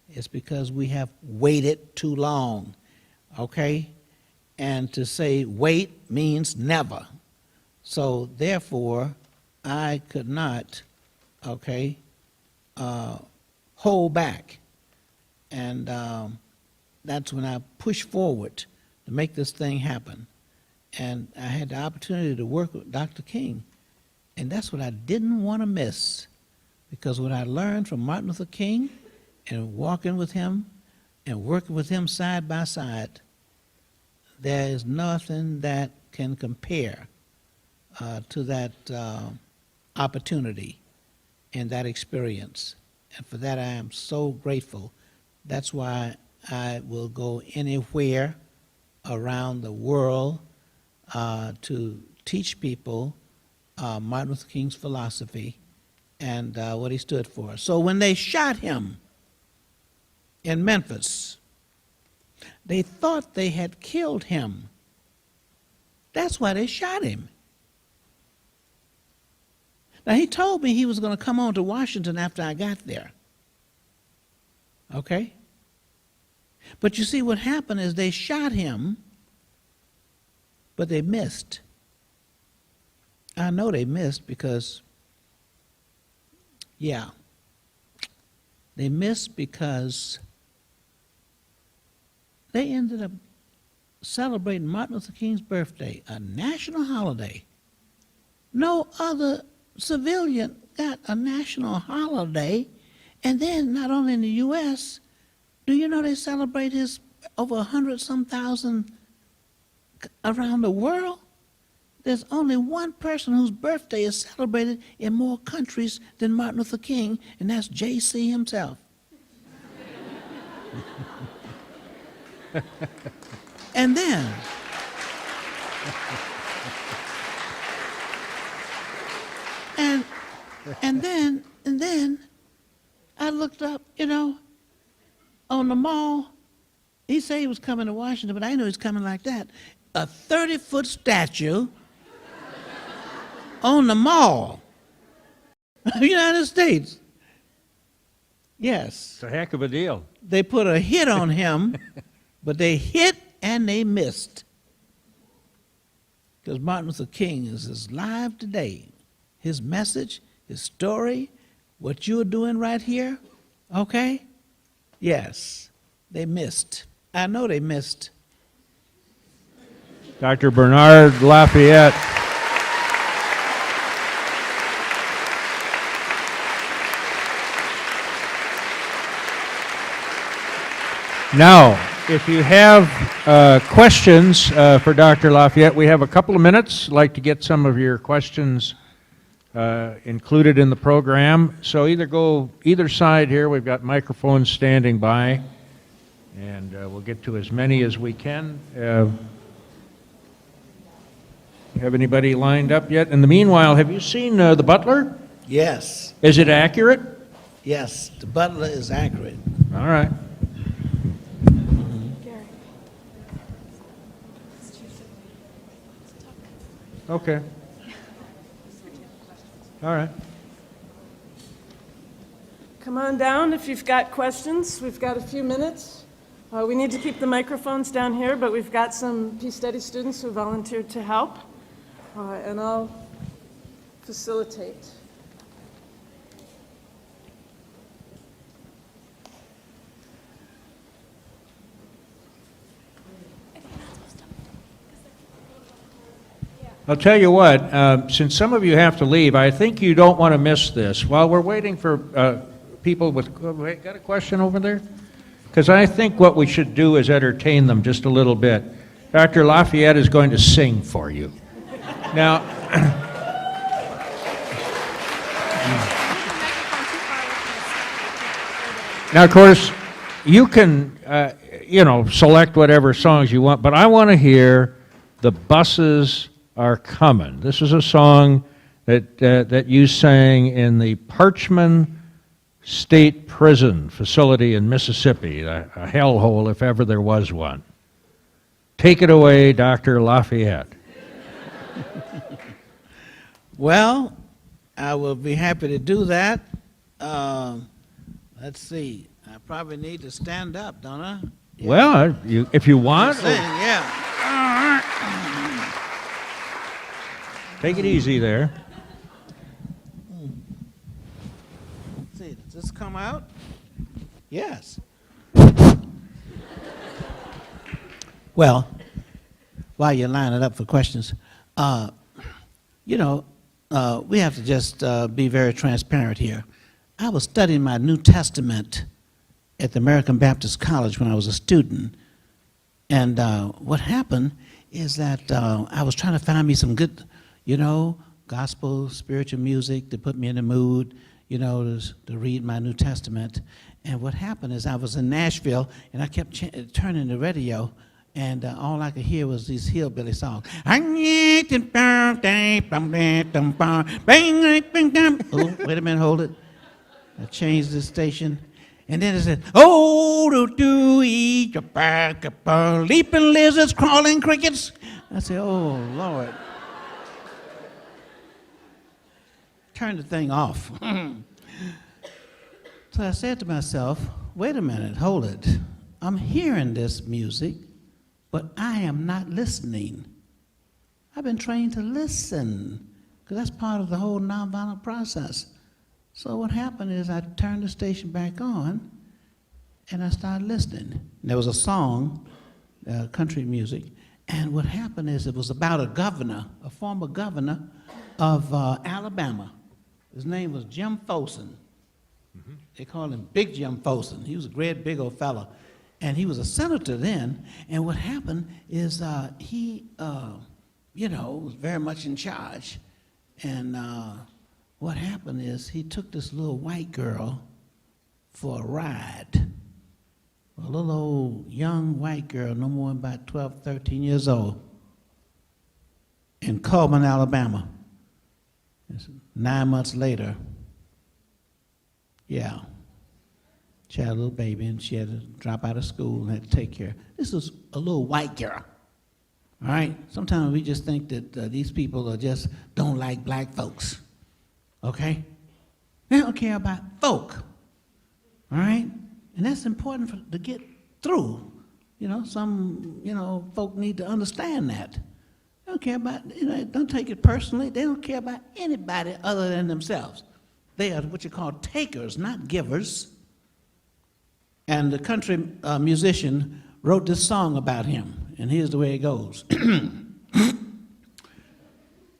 It's because we have waited too long, okay? And to say wait means never. So therefore, I could not, okay, hold back. And that's when I pushed forward to make this thing happen. And I had the opportunity to work with Dr. King. And that's what I didn't want to miss. Because what I learned from Martin Luther King and walking with him and working with him side by side, there is nothing that can compare to that opportunity and that experience. And for that, I am so grateful. That's why I will go anywhere around the world to teach people Martin Luther King's philosophy and what he stood for. So when they shot him in Memphis, they thought they had killed him. That's why they shot him. Now, he told me he was going to come on to Washington after I got there. Okay? But you see, what happened is they shot him, but they missed. I know they missed because, yeah, they missed because they ended up celebrating Martin Luther King's birthday, a national holiday. No other civilian got a national holiday. And then, not only in the U.S., do you know they celebrate his over 100-some thousand around the world? There's only one person whose birthday is celebrated in more countries than Martin Luther King, and that's J.C. himself. And then, and then I looked up, on the mall. He said he was coming to Washington, but I didn't know he was coming like that. A 30-foot statue on the mall of the United States. Yes. It's a heck of a deal. They put a hit on him, but they hit and they missed. Because Martin Luther King is alive today. His message, his story, what you're doing right here, okay? Yes, they missed. I know they missed. Dr. Bernard Lafayette. Now, if you have questions for Dr. Lafayette, we have a couple of minutes. I'd like to get some of your questions included in the program. So either go either side here. We've got microphones standing by, and we'll get to as many as we can. Have anybody lined up yet? In the meanwhile, have you seen The Butler? Yes, Is it accurate? yes, the Butler is accurate. All right. Okay. All right. Come on down if you've got questions. We've got a few minutes. We need to keep the microphones down here, but we've got some Peace Study students who volunteered to help, and I'll facilitate. I'll tell you what, since some of you have to leave, I think you don't want to miss this. While we're waiting for people with, wait, got a question over there? Because I think what we should do is entertain them just a little bit. Dr. Lafayette is going to sing for you. Now, now, of course, you can, select whatever songs you want, but I want to hear "The Buses Are Coming." This is a song that you sang in the Parchman State Prison facility in Mississippi, a hellhole if ever there was one. Take it away, Dr. Lafayette. Well, I will be happy to do that. Let's see. I probably need to stand up, don't I? Yeah. Well, if you want, Sing, yeah. take it easy there. Let's see, does this come out? Yes. Well, while you're lining up for questions, we have to just be very transparent here. I was studying my New Testament at the American Baptist College when I was a student, and what happened is that I was trying to find me some good, gospel, spiritual music to put me in the mood, to read my New Testament. And what happened is I was in Nashville, and I kept turning the radio, and all I could hear was these hillbilly songs. Oh, wait a minute, hold it. I changed the station. And then it said, oh, do eat your back, leaping lizards, crawling crickets. I said, oh, Lord. Turn the thing off. So I said to myself, wait a minute, hold it. I'm hearing this music, but I am not listening. I've been trained to listen, because that's part of the whole nonviolent process. So what happened is I turned the station back on, and I started listening. And there was a song, country music, and what happened is it was about a governor, a former governor of Alabama. His name was Jim Folsom. Mm-hmm. They called him Big Jim Folsom. He was a great big old fella, and he was a senator then. And what happened is he, was very much in charge, and what happened is he took this little white girl for a ride. A little old young white girl, no more than about 12, 13 years old, in Coleman, Alabama. 9 months later, she had a little baby, and she had to drop out of school and had to take care. This was a little white girl. All right? Sometimes we just think that these people don't like black folks. Okay? They don't care about folk. All right? And that's important to get through. Some folk need to understand that. They don't care about, don't take it personally. They don't care about anybody other than themselves. They are what you call takers, not givers. And the country musician wrote this song about him, and here's the way it goes.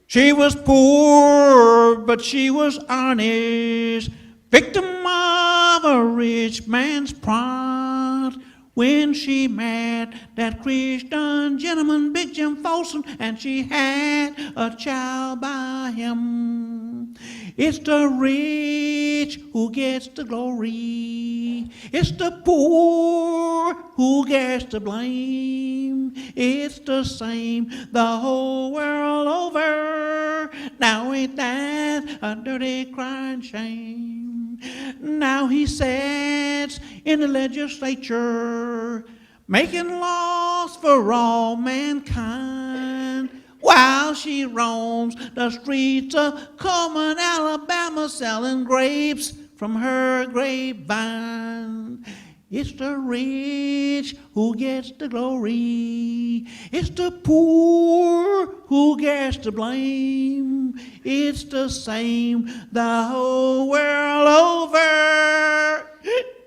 She was poor, but she was honest, victim of a rich man's pride. When she met that Christian gentleman, Big Jim Folsom, and she had a child by him. It's the rich who gets the glory. It's the poor who gets the blame. It's the same the whole world over. Now ain't that a dirty crying shame? Now he sits in the legislature, making laws for all mankind, while she roams the streets of Coleman, Alabama, selling grapes from her grapevine. It's the rich who gets the glory. It's the poor who gets the blame. It's the same the whole world over.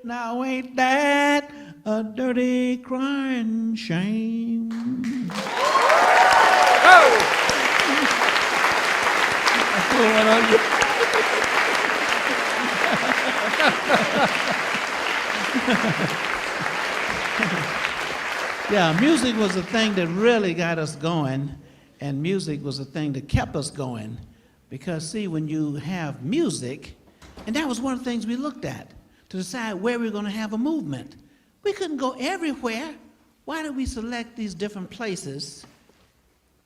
Now ain't that a dirty crying shame? Yeah, music was the thing that really got us going, and music was the thing that kept us going. Because, see, when you have music, and that was one of the things we looked at to decide where we were going to have a movement. We couldn't go everywhere. Why did we select these different places?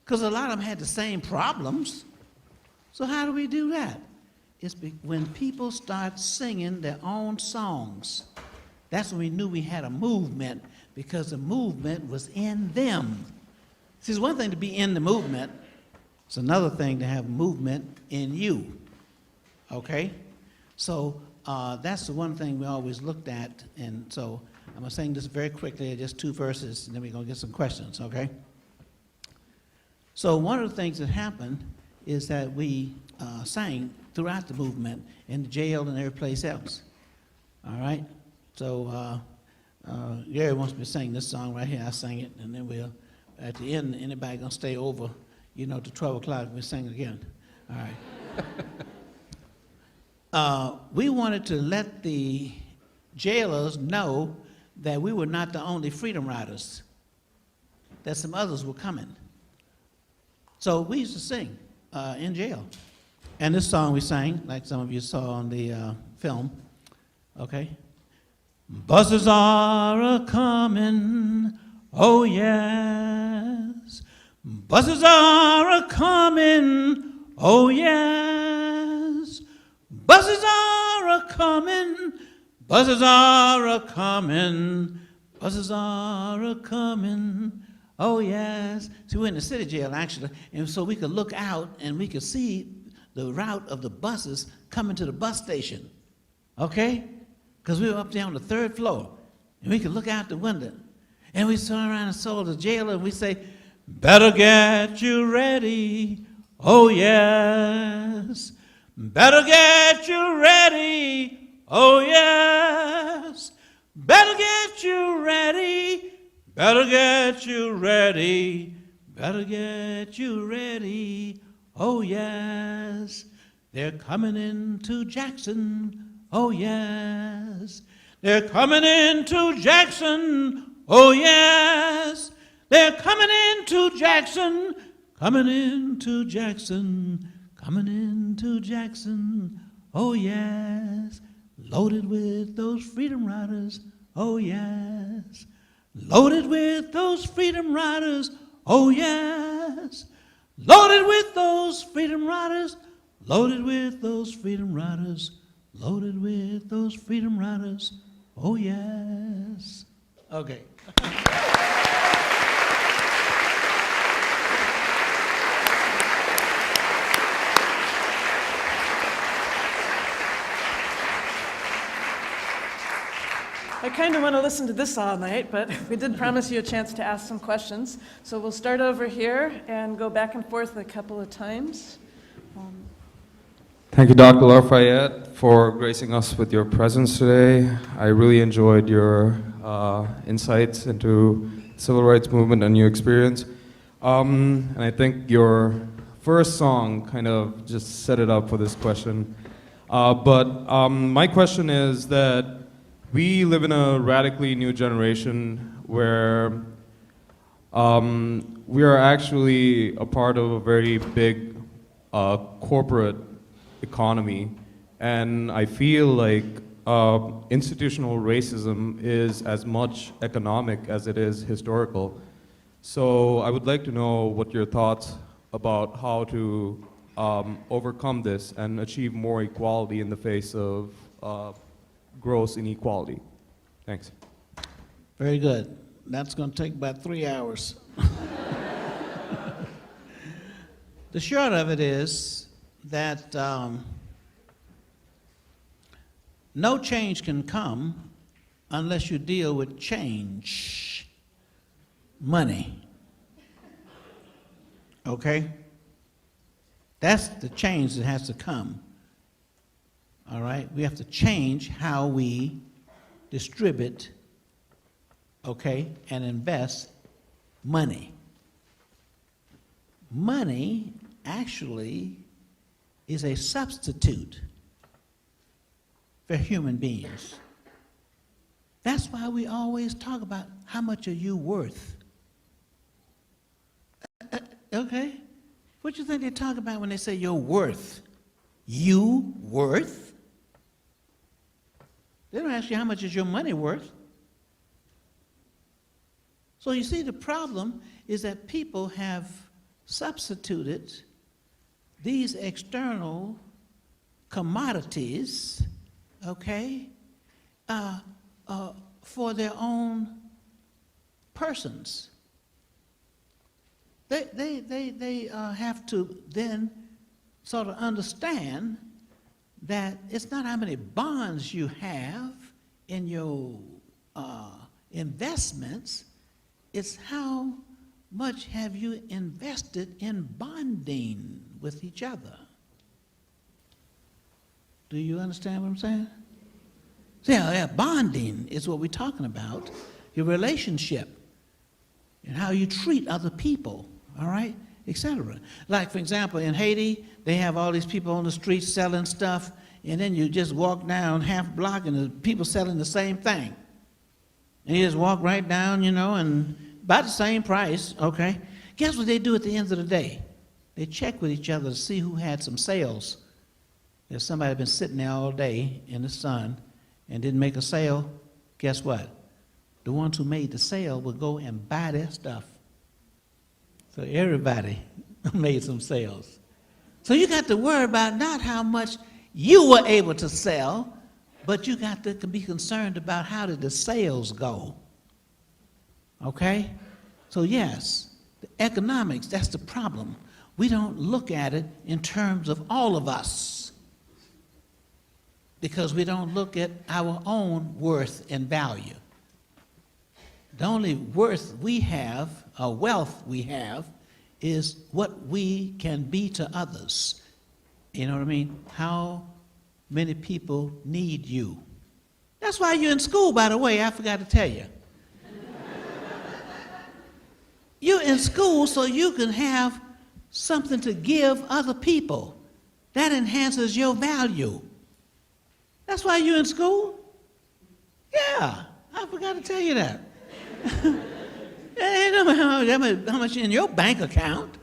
Because a lot of them had the same problems. So how do we do that? It's when people start singing their own songs. That's when we knew we had a movement, because the movement was in them. See, it's one thing to be in the movement. It's another thing to have movement in you. Okay? So that's the one thing we always looked at. And so I'm going to sing this very quickly, just 2 verses, and then we're going to get some questions, okay? So one of the things that happened is that we sang throughout the movement in the jail and every place else. All right? So Gary wants me to sing this song right here. I sing it, and then we'll, at the end, anybody going to stay over, you know, to 12 o'clock, we'll sing it again. All right. We wanted to let the jailers know that we were not the only freedom riders, that some others were coming. So we used to sing in jail. And this song we sang, like some of you saw on the film, okay? Buses are a-comin', oh yes. Buses are a-comin', oh yes. Buses are a-comin', buses are a-comin', buses are a-comin', oh yes. See, we're in the city jail, actually, and so we could look out and we could see the route of the buses coming to the bus station, okay? Because we were up there on the 3rd floor, and we could look out the window, and we turn around and saw the jailer, and we say, better get you ready, oh yes. Better get you ready, oh yes. Better get you ready, better get you ready, better get you ready, oh yes. They're coming into Jackson, oh yes. They're coming into Jackson, oh yes. They're coming into Jackson, coming into Jackson, coming into Jackson, oh yes. Loaded with those freedom riders, oh yes. Loaded with those freedom riders, oh yes. Loaded with those freedom riders, loaded with those freedom riders, loaded with those freedom riders, oh yes. Okay. I kind of want to listen to this all night, but we did promise you a chance to ask some questions. So we'll start over here and go back and forth a couple of times. Thank you, Dr. Lafayette, for gracing us with your presence today. I really enjoyed your insights into the civil rights movement and your experience. And I think your first song kind of just set it up for this question. But my question is that we live in a radically new generation where we are actually a part of a very big corporate economy, and I feel like institutional racism is as much economic as it is historical. So I would like to know what your thoughts about how to overcome this and achieve more equality in the face of gross inequality. Thanks. Very good. That's going to take about 3 hours. The short of it is that no change can come unless you deal with change, money. Okay? That's the change that has to come. All right? We have to change how we distribute, okay, and invest money. Money actually is a substitute for human beings. That's why we always talk about how much are you worth. Okay? What do you think they talk about when they say your worth? You worth? They don't ask you how much is your money worth. So you see, the problem is that people have substituted these external commodities, okay, for their own persons. They have to then sort of understand that it's not how many bonds you have in your investments, it's how much have you invested in bonding with each other. Do you understand what I'm saying? Yeah, bonding is what we're talking about, your relationship and how you treat other people, all right, etc. Like, for example, in Haiti, they have all these people on the streets selling stuff, and then you just walk down half block and the people selling the same thing. And you just walk right down, you know, and about the same price, okay? Guess what they do at the end of the day? They check with each other to see who had some sales. If somebody had been sitting there all day in the sun and didn't make a sale, guess what? The ones who made the sale would go and buy their stuff. So everybody made some sales. So you got to worry about not how much you were able to sell, but you got to be concerned about how did the sales go. Okay? So yes, the economics, that's the problem. We don't look at it in terms of all of us because we don't look at our own worth and value. The only worth we have, or wealth we have, is what we can be to others. You know what I mean? How many people need you? That's why you're in school, by the way, I forgot to tell you. You're in school so you can have something to give other people. That enhances your value. That's why you're in school? Yeah, I forgot to tell you that. It ain't how much in your bank account.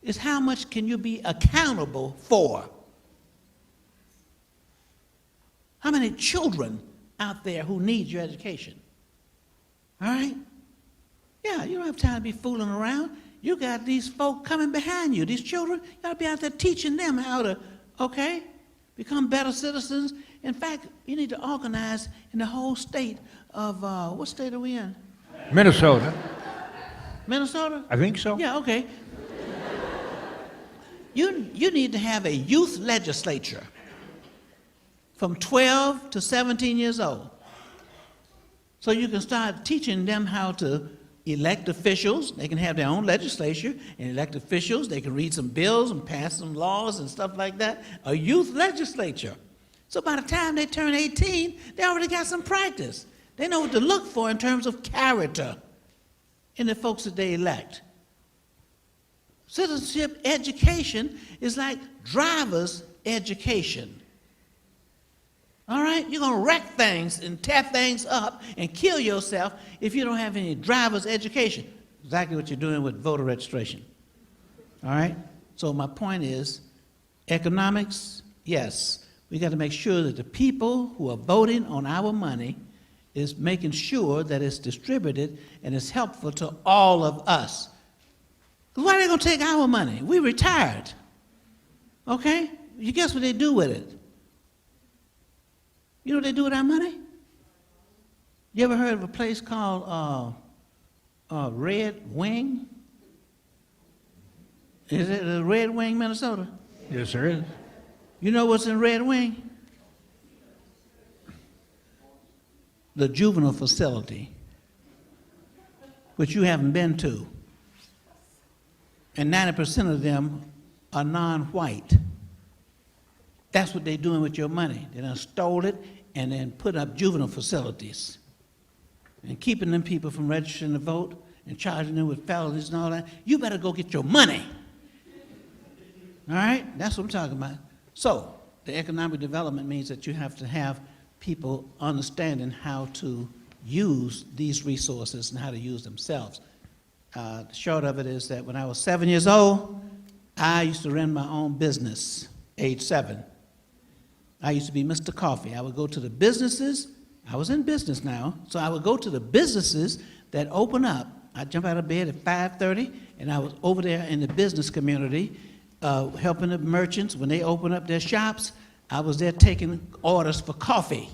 It's how much can you be accountable for. How many children out there who need your education? All right? Yeah, you don't have time to be fooling around. You got these folk coming behind you, these children. You got to be out there teaching them how to, okay, become better citizens. In fact, you need to organize in the whole state of, what state are we in? Minnesota. Minnesota? I think so. Yeah, okay. You need to have a youth legislature from 12 to 17 years old. So you can start teaching them how to elect officials. They can have their own legislature and elect officials. They can read some bills and pass some laws and stuff like that. A youth legislature. So by the time they turn 18, they already got some practice. They know what to look for in terms of character in the folks that they elect. Citizenship education is like driver's education. All right? You're going to wreck things and tear things up and kill yourself if you don't have any driver's education. Exactly what you're doing with voter registration. All right? So my point is, economics, yes. We got to make sure that the people who are voting on our money is making sure that it's distributed and it's helpful to all of us. Why are they going to take our money? We retired. Okay? You guess what they do with it? You know what they do with our money? You ever heard of a place called Red Wing? Is it a Red Wing, Minnesota? Yes, there is. You know what's in Red Wing? The juvenile facility, which you haven't been to. And 90% of them are non-white. That's what they're doing with your money. They done stole it and then put up juvenile facilities and keeping them people from registering to vote and charging them with felonies and all that. You better go get your money. All right? That's what I'm talking about. So, the economic development means that you have to have people understanding how to use these resources and how to use themselves. The short of it is that when I was 7 years old, I used to run my own business, age 7. I used to be Mr. Coffee. I would go to the businesses. I was in business now, so I would go to the businesses that open up. I'd jump out of bed at 5:30, and I was over there in the business community helping the merchants. When they open up their shops, I was there taking orders for coffee.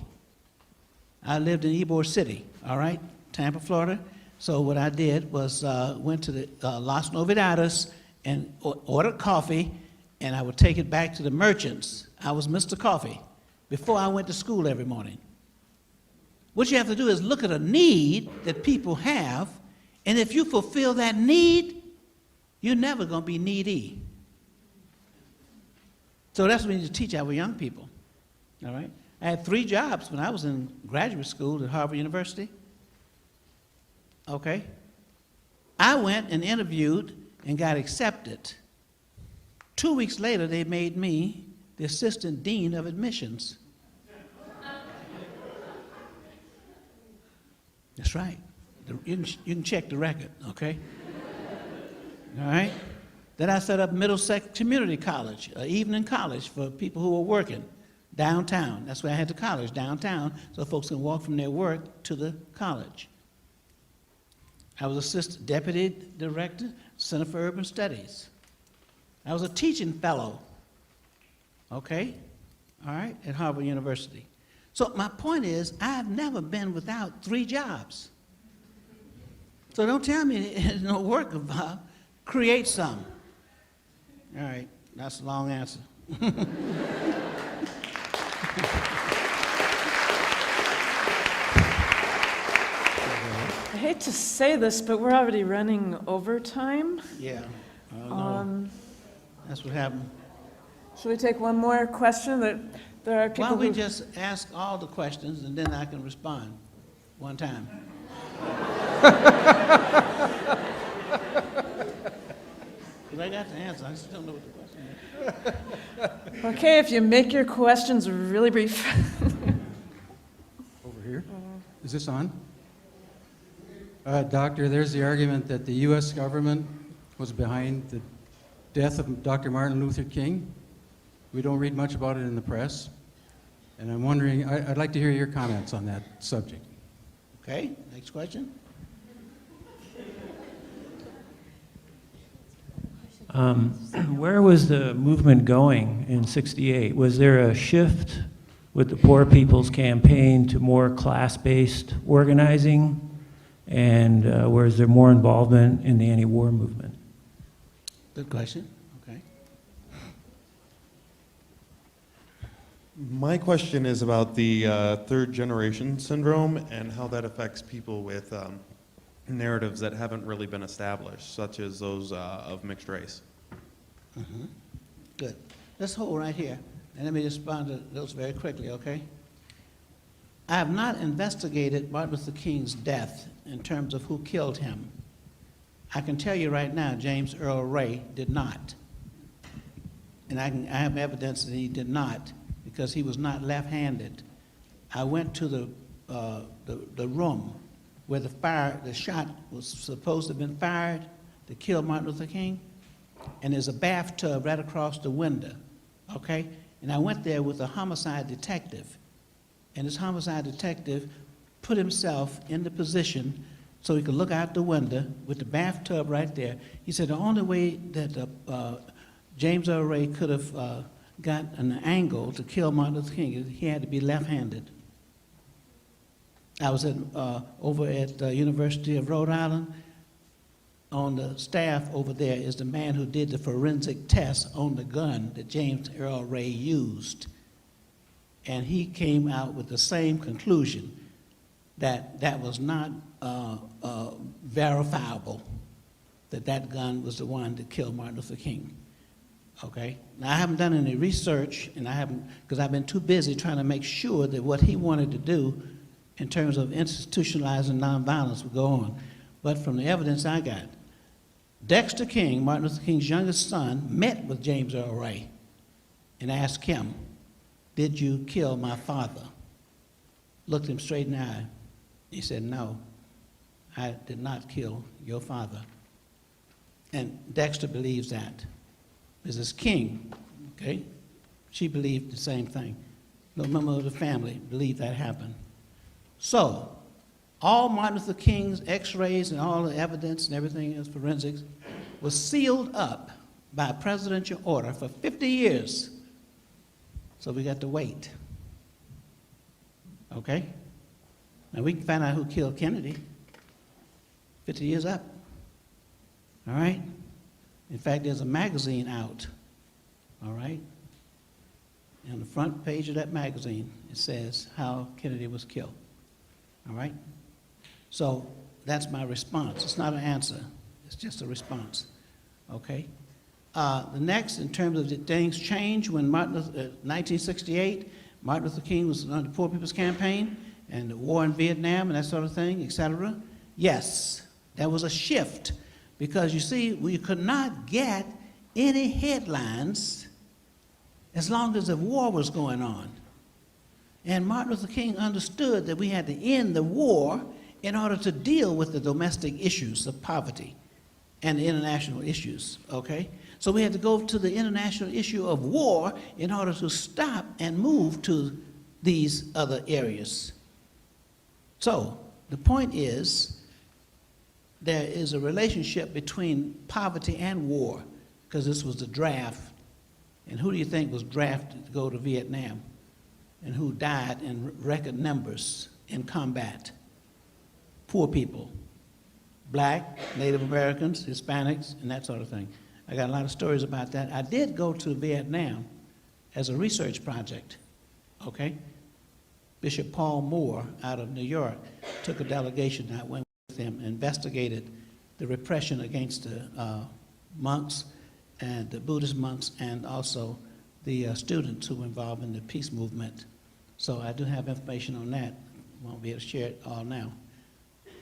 I lived in Ybor City, all right, Tampa, Florida. So what I did was went to the Las Novedades and ordered coffee, and I would take it back to the merchants. I was Mr. Coffee before I went to school every morning. What you have to do is look at a need that people have, and if you fulfill that need, you're never going to be needy. So that's what we need to teach our young people, all right? I had 3 jobs when I was in graduate school at Harvard University, okay? I went and interviewed and got accepted. 2 weeks later, they made me the assistant dean of admissions. That's right. You can check the record, okay? All right? Then I set up Middlesex Community College, evening college for people who were working downtown. That's where I had the college, downtown, so folks can walk from their work to the college. I was assistant deputy director, Center for Urban Studies. I was a teaching fellow, okay, all right, at Harvard University. So my point is, I've never been without 3 jobs. So don't tell me there's no work about, create some. All right, that's a long answer. I hate to say this, but we're already running overtime. Yeah, I know. That's what happened. Should we take one more question? There are Why people don't we who... just ask all the questions and then I can respond one time? Because I got the answer, I just don't know what the question is. Okay, if you make your questions really brief. Over here. Is this on? Doctor, there's the argument that the U.S. government was behind the death of Dr. Martin Luther King. We don't read much about it in the press. And I'm wondering, I'd like to hear your comments on that subject. Okay, next question. Where was the movement going in '68? Was there a shift with the Poor People's Campaign to more class-based organizing? And was there more involvement in the anti-war movement? Good question, okay. My question is about the third generation syndrome and how that affects people with narratives that haven't really been established, such as those of mixed race. Good. Let's hold right here, and let me respond to those very quickly, okay? I have not investigated Martin Luther King's death in terms of who killed him. I can tell you right now, James Earl Ray did not. And I have evidence that he did not, because he was not left-handed. I went to the room where the shot was supposed to have been fired to kill Martin Luther King, and there's a bathtub right across the window, okay? And I went there with a homicide detective, and this homicide detective put himself in the position so he could look out the window with the bathtub right there. He said the only way that James Earl Ray could have got an angle to kill Martin Luther King is he had to be left-handed. I was over at the University of Rhode Island. On the staff over there is the man who did the forensic test on the gun that James Earl Ray used. And he came out with the same conclusion, that that was not verifiable, that gun was the one that killed Martin Luther King. Okay? Now, I haven't done any research, and I haven't, because I've been too busy trying to make sure that what he wanted to do in terms of institutionalizing nonviolence would go on. But from the evidence I got, Dexter King, Martin Luther King's youngest son, met with James Earl Ray and asked him, did you kill my father? Looked him straight in the eye. He said, no, I did not kill your father. And Dexter believes that. Mrs. King, okay, she believed the same thing. No member of the family believed that happened. So, all Martin Luther King's x-rays and all the evidence and everything else, forensics, was sealed up by a presidential order for 50 years. So we got to wait. Okay? Now we can find out who killed Kennedy. 50 years up. All right? In fact, there's a magazine out. All right? And on the front page of that magazine, it says how Kennedy was killed. All right? So that's my response. It's not an answer. It's just a response. Okay? The next, in terms of did things change when 1968, Martin Luther King was on the Poor People's Campaign and the war in Vietnam and that sort of thing, etc. Yes, there was a shift because you see, we could not get any headlines as long as the war was going on. And Martin Luther King understood that we had to end the war in order to deal with the domestic issues of poverty and the international issues, okay? So we had to go to the international issue of war in order to stop and move to these other areas. So the point is, there is a relationship between poverty and war, because this was the draft. And who do you think was drafted to go to Vietnam? And who died in record numbers in combat? Poor people. Black, Native Americans, Hispanics, and that sort of thing. I got a lot of stories about that. I did go to Vietnam as a research project, okay? Bishop Paul Moore out of New York took a delegation. I went with him, investigated the repression against the monks and the Buddhist monks and also the students who were involved in the peace movement. So I do have information on that. Won't be able to share it all now.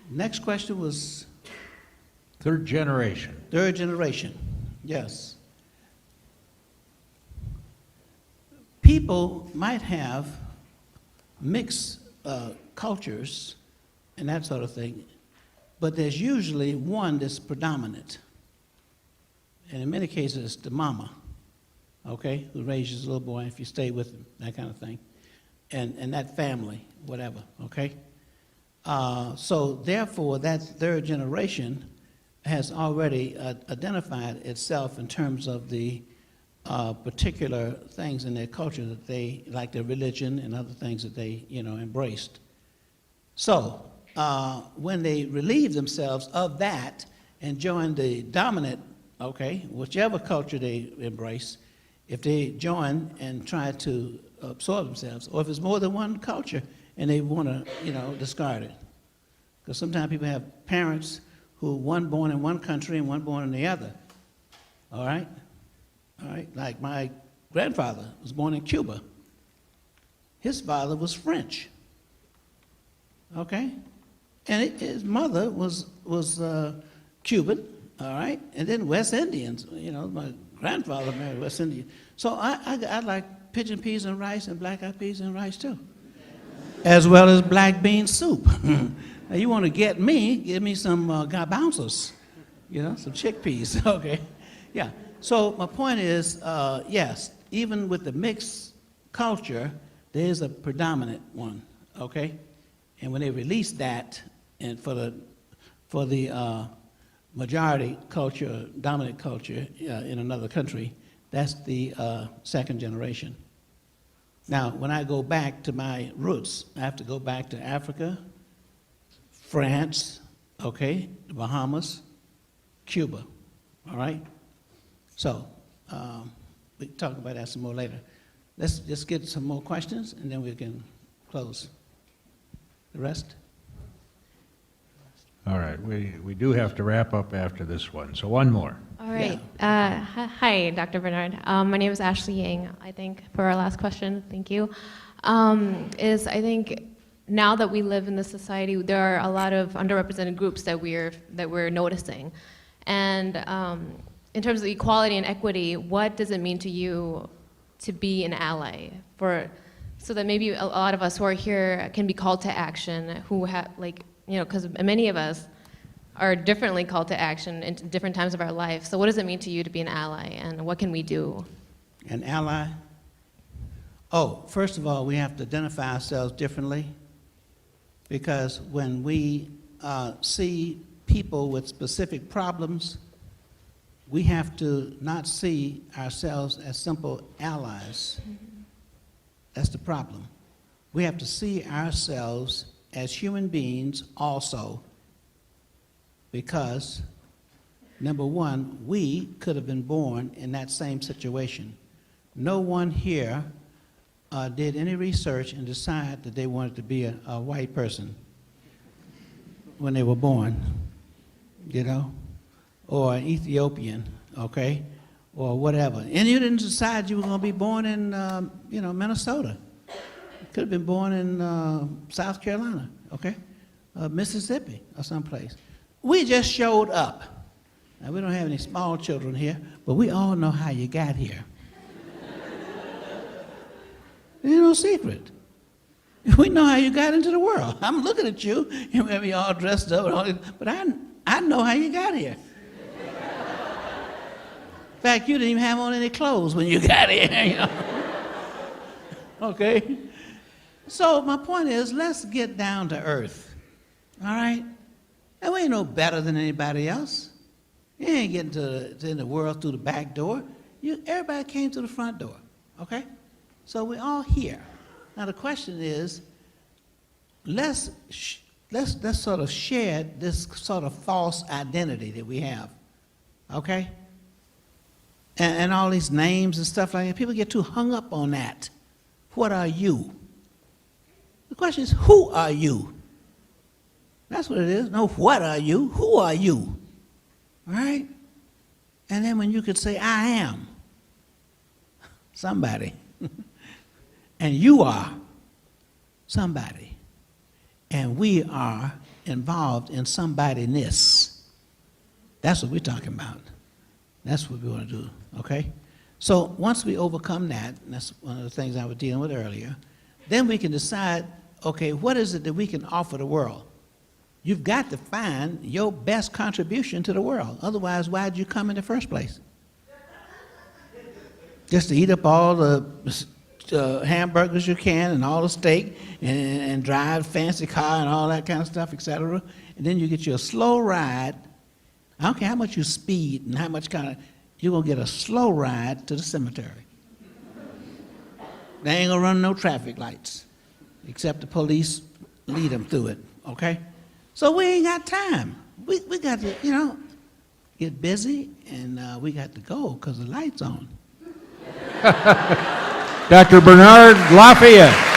Next question was? Third generation. Third generation, yes. People might have mixed cultures and that sort of thing, but there's usually one that's predominant. And in many cases, it's the mama, okay, who raises a little boy if you stay with him, that kind of thing. And that family, whatever, okay? So therefore, that third generation has already identified itself in terms of the particular things in their culture that they, like their religion and other things that they, embraced. So when they relieve themselves of that and join the dominant, okay, whichever culture they embrace, if they join and try to absorb themselves, or if it's more than one culture and they want to, discard it. Because sometimes people have parents who one born in one country and one born in the other. All right? All right? Like my grandfather was born in Cuba. His father was French. Okay? And his mother was Cuban, all right? And then West Indians. My grandfather married West Indian. So I like pigeon peas and rice and black-eyed peas and rice too, as well as black bean soup. Now you want to get me, give me some garbanzos, some chickpeas, okay? Yeah, so my point is, yes, even with the mixed culture, there is a predominant one, okay? And when they release that, and for the majority culture, dominant culture in another country, that's the second generation. Now, when I go back to my roots, I have to go back to Africa, France, okay, the Bahamas, Cuba, all right? So, we can talk about that some more later. Let's just get some more questions, and then we can close. The rest? All right, we do have to wrap up after this one, so one more. All right. Hi, Dr. Bernard. My name is Ashley Yang, I think, for our last question. Thank you. I think now that we live in this society, there are a lot of underrepresented groups that we're noticing. And in terms of equality and equity, what does it mean to you to be an ally so that maybe a lot of us who are here can be called to action, who have, like, you know, because many of us are differently called to action in different times of our life. So what does it mean to you to be an ally, and what can we do? An ally? Oh, first of all, we have to identify ourselves differently, because when we see people with specific problems, we have to not see ourselves as simple allies. That's the problem. We have to see ourselves as human beings also, because, number one, we could have been born in that same situation. No one here did any research and decided that they wanted to be a white person when they were born, you know, or an Ethiopian, okay, or whatever. And you didn't decide you were going to be born in, you know, Minnesota. You could have been born in South Carolina, okay, Mississippi or someplace. We just showed up. Now, we don't have any small children here, but we all know how you got here. There's no secret. We know how you got into the world. I'm looking at you, you may be all dressed up, and all this, but I know how you got here. In fact, you didn't even have on any clothes when you got here, you know. Okay? So my point is, let's get down to earth, all right? And we ain't no better than anybody else. You ain't getting in the world through the back door. Everybody came to the front door, okay? So we're all here. Now the question is, let's sort of shed this sort of false identity that we have, okay? And all these names and stuff like that. People get too hung up on that. What are you? The question is, who are you? That's what it is. No, what are you? Who are you? All right? And then when you could say, I am somebody, and you are somebody, and we are involved in somebody-ness. That's what we're talking about. That's what we want to do, okay? So once we overcome that, and that's one of the things I was dealing with earlier, then we can decide, okay, what is it that we can offer the world? You've got to find your best contribution to the world. Otherwise, why'd you come in the first place? Just to eat up all the hamburgers you can and all the steak and drive a fancy car and all that kind of stuff, etc. And then you get you a slow ride. I don't care how much you speed and how much you're going to get a slow ride to the cemetery. They ain't going to run no traffic lights, except the police lead them through it, okay? So we ain't got time. We got to, you know, get busy, and we got to go because the light's on. Dr. Bernard Lafayette.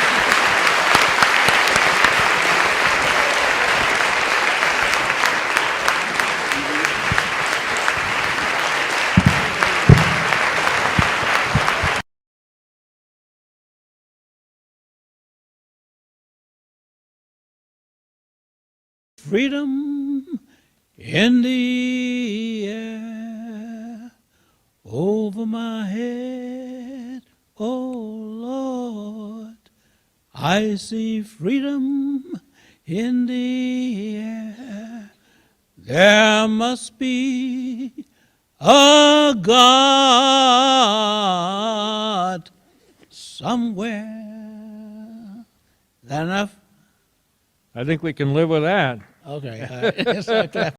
Freedom in the air over my head, oh Lord, I see freedom in the air. There must be a God somewhere. Is that enough? I think we can live with that. Okay.